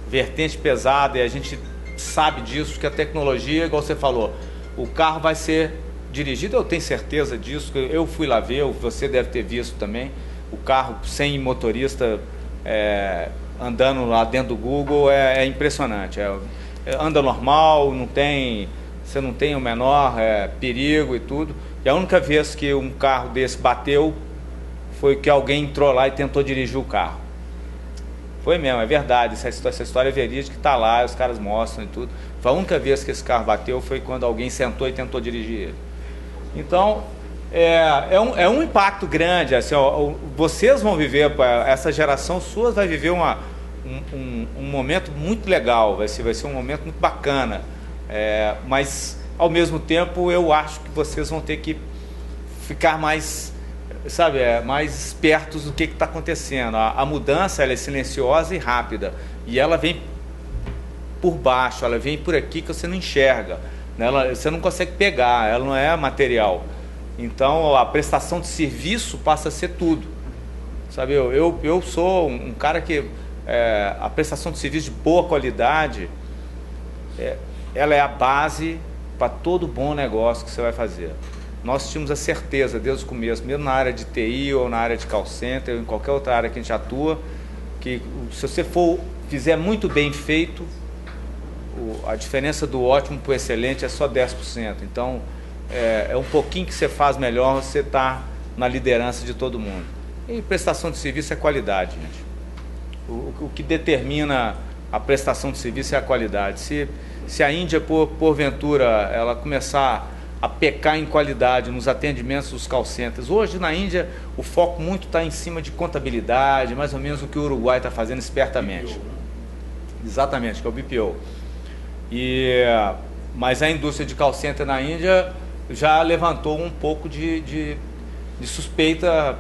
vertente pesada e a gente sabe disso, que a tecnologia, igual você falou, o carro vai ser dirigido, eu tenho certeza disso, eu fui lá ver, você deve ter visto também, o carro sem motorista andando lá dentro do Google é impressionante, anda normal, você não tem o menor perigo e tudo, e a única vez que um carro desse bateu foi que alguém entrou lá e tentou dirigir o carro. Foi mesmo, é verdade, essa história é verídica, está lá, os caras mostram e tudo. Foi a única vez que esse carro bateu foi quando alguém sentou e tentou dirigir ele. Então, é um impacto grande, assim, vocês vão viver, essa geração sua vai viver um momento muito legal, vai ser um momento muito bacana, mas ao mesmo tempo eu acho que vocês vão ter que ficar mais sabe, mais espertos do que está acontecendo. A mudança ela é silenciosa e rápida, e ela vem por baixo, ela vem por aqui que você não enxerga, né? Você não consegue pegar, ela não é material. Então a prestação de serviço passa a ser tudo, sabe? Eu sou um cara que a prestação de serviço de boa qualidade, ela é a base para todo bom negócio que você vai fazer. Nós tínhamos a certeza desde o começo, mesmo na área de TI ou na área de call center ou em qualquer outra área que a gente atua, que se você fizer muito bem feito, a diferença do ótimo para o excelente é só 10%. Então, é um pouquinho que você faz melhor, você está na liderança de todo mundo. E prestação de serviço é qualidade, gente. O que determina a prestação de serviço é a qualidade. Se a Índia, porventura, ela começar a pecar em qualidade nos atendimentos dos call centers, hoje na Índia o foco muito está em cima de contabilidade, mais ou menos o que o Uruguai está fazendo espertamente. Exatamente, que é o BPO. Mas a indústria de call center na Índia já levantou um pouco de suspeita,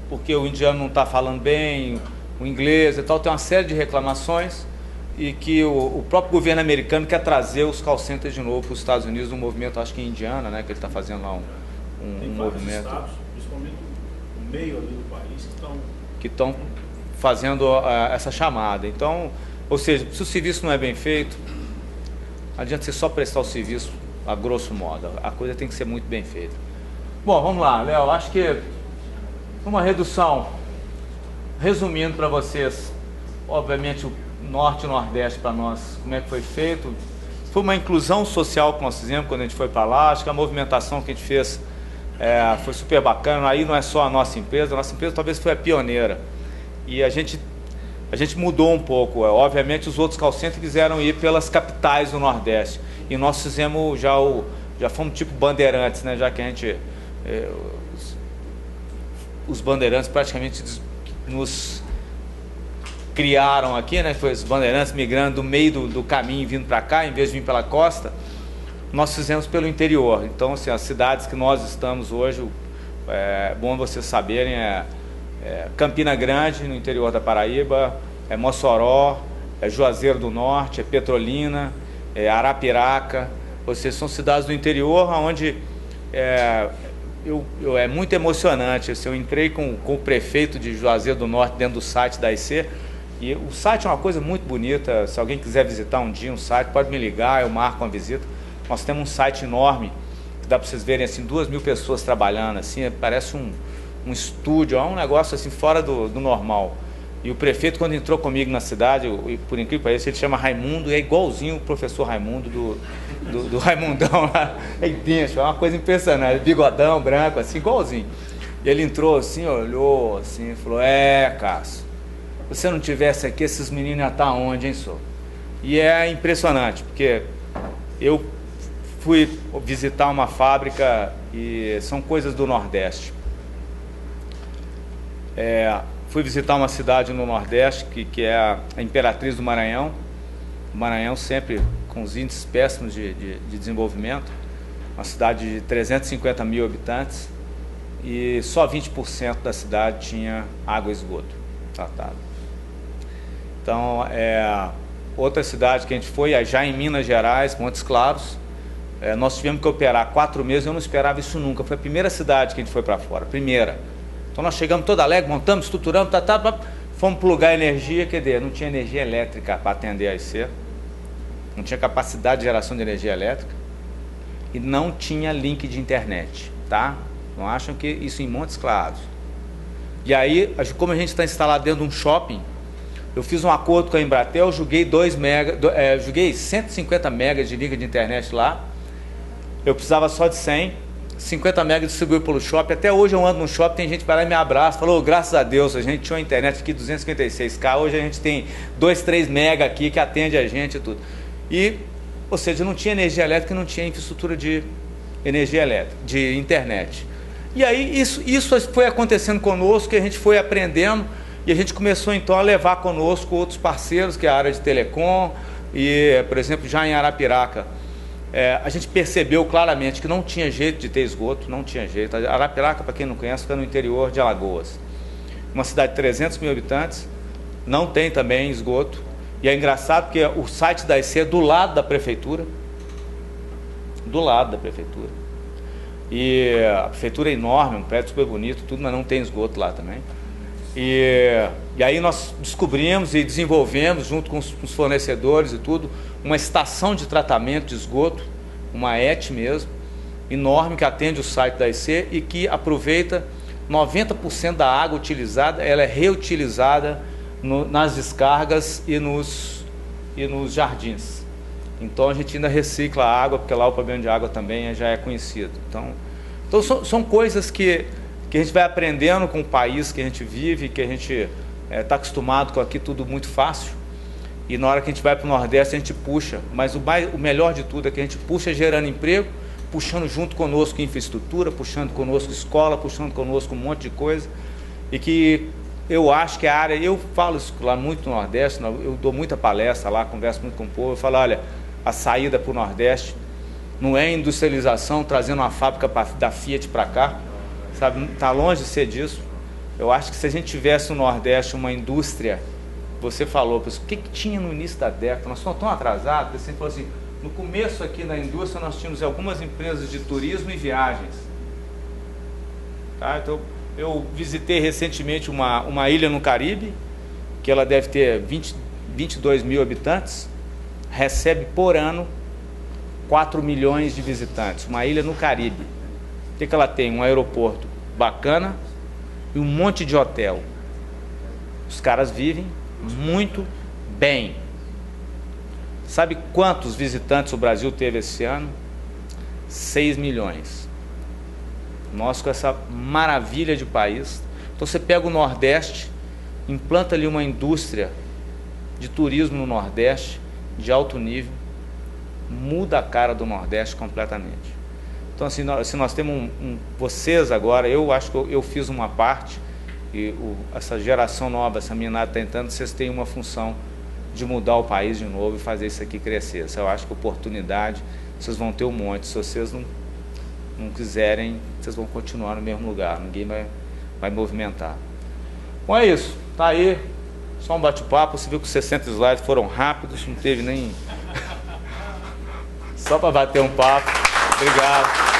porque o indiano não está falando bem o inglês e tal, tem uma série de reclamações, e que o próprio governo americano quer trazer os call centers de novo para os Estados Unidos, um movimento, acho que em Indiana, né, que ele está fazendo lá um movimento. Estados,
principalmente no meio ali do país,
que estão fazendo essa chamada. Então, ou seja, se o serviço não é bem feito, não adianta você só prestar o serviço a grosso modo, a coisa tem que ser muito bem feita. Bom, vamos lá, Léo, acho que uma redução, resumindo para vocês, obviamente o Norte e Nordeste para nós, como é que foi feito? Foi uma inclusão social que nós fizemos quando a gente foi para lá, acho que a movimentação que a gente fez foi super bacana. Aí não é só a nossa empresa talvez foi a pioneira, e a gente mudou um pouco. Obviamente os outros call centers quiseram ir pelas capitais do Nordeste, e nós fizemos já fomos tipo bandeirantes, né? Já que a gente os bandeirantes praticamente nos criaram aqui, né? Foi os bandeirantes migrando do meio do caminho, vindo para cá, em vez de vir pela costa, nós fizemos pelo interior. Então, assim, as cidades que nós estamos hoje, é bom vocês saberem, Campina Grande, no interior da Paraíba, Mossoró, Juazeiro do Norte, Petrolina, Arapiraca. Ou seja, são cidades do interior onde é muito emocionante. Assim, eu entrei com o prefeito de Juazeiro do Norte dentro do site da IC, e o site é uma coisa muito bonita. Se alguém quiser visitar um dia um site, pode me ligar, eu marco uma visita. Nós temos um site enorme, que dá para vocês verem assim, 2.000 pessoas trabalhando, assim, parece um estúdio, é um negócio assim fora do normal. E o prefeito, quando entrou comigo na cidade, por incrível que pareça, ele chama Raimundo, e é igualzinho o professor Raimundo do Raimundão lá, é idêntico, é uma coisa impressionante, bigodão, branco, assim, igualzinho. E ele entrou assim, olhou assim, falou: Cássio, se você não tivesse aqui, esses meninos iam estar onde, hein, senhor? E é impressionante, porque eu fui visitar uma fábrica, e são coisas do Nordeste. Fui visitar uma cidade no Nordeste, que é a Imperatriz do Maranhão. O Maranhão sempre com os índices péssimos de desenvolvimento. Uma cidade de 350 mil habitantes, e só 20% da cidade tinha água e esgoto tratado. Então, outra cidade que a gente foi, já em Minas Gerais, Montes Claros, nós tivemos que operar 4 meses, eu não esperava isso nunca. Foi a primeira cidade que a gente foi para fora, primeira. Então nós chegamos todo alegre, montamos, estruturamos, fomos plugar energia, quer dizer, não tinha energia elétrica para atender a IC, não tinha capacidade de geração de energia elétrica, e não tinha link de internet, tá? Não acham que isso em Montes Claros. E aí, como a gente está instalado dentro de um shopping, eu fiz um acordo com a Embratel, joguei 150 megas de link de internet lá, eu precisava só de 100, 50 megas distribuído pelo shopping. Até hoje eu ando no shopping, tem gente que vai lá e me abraça, falou: graças a Deus, a gente tinha uma internet aqui 256K, hoje a gente tem 2, 3 mega aqui que atende a gente e tudo. E, ou seja, não tinha energia elétrica, não tinha infraestrutura de energia elétrica, de internet. E aí isso foi acontecendo conosco, e a gente foi aprendendo, e a gente começou então a levar conosco outros parceiros, que é a área de telecom, e, por exemplo, já em Arapiraca, a gente percebeu claramente que não tinha jeito de ter esgoto, não tinha jeito. Arapiraca, para quem não conhece, fica no interior de Alagoas. Uma cidade de 300 mil habitantes, não tem também esgoto. E é engraçado porque o site da IC é do lado da prefeitura. Do lado da prefeitura. E a prefeitura é enorme, um prédio super bonito, tudo, mas não tem esgoto lá também. E aí nós descobrimos e desenvolvemos, junto com os fornecedores e tudo, uma estação de tratamento de esgoto, uma ET mesmo, enorme, que atende o site da IC e que aproveita 90% da água utilizada, ela é reutilizada nas descargas e nos jardins. Então a gente ainda recicla a água, porque lá o problema de água também já é conhecido. Então são coisas que a gente vai aprendendo com o país que a gente vive, que a gente está acostumado com aqui tudo muito fácil. E na hora que a gente vai para o Nordeste a gente puxa, mas o melhor de tudo é que a gente puxa gerando emprego, puxando junto conosco infraestrutura, puxando conosco escola, puxando conosco um monte de coisa. E que eu acho que a área, eu falo isso lá muito no Nordeste, eu dou muita palestra lá, converso muito com o povo, eu falo, olha, a saída para o Nordeste não é industrialização, trazendo uma fábrica da Fiat para cá, sabe? Está longe de ser disso. Eu acho que se a gente tivesse no Nordeste uma indústria, você falou, o que tinha no início da década? Nós estamos tão atrasados, você falou assim, no começo aqui na indústria nós tínhamos algumas empresas de turismo e viagens. Tá? Então, eu visitei recentemente uma ilha no Caribe, que ela deve ter 22 mil habitantes, recebe por ano 4 milhões de visitantes, uma ilha no Caribe. O que ela tem? Um aeroporto bacana e um monte de hotel. Os caras vivem muito bem. Sabe quantos visitantes o Brasil teve esse ano? 6 milhões. Nós com essa maravilha de país. Então você pega o Nordeste, implanta ali uma indústria de turismo no Nordeste, de alto nível, muda a cara do Nordeste completamente. Então assim, nós temos vocês agora, eu acho que eu fiz uma parte, e essa geração nova, essa meninada está tentando, vocês têm uma função de mudar o país de novo e fazer isso aqui crescer. Eu acho que oportunidade, vocês vão ter um monte. Se vocês não quiserem, vocês vão continuar no mesmo lugar, ninguém vai movimentar. Bom, é isso, tá aí, só um bate-papo. Você viu que os 60 slides foram rápidos, não teve nem... Só para bater um papo. Obrigado.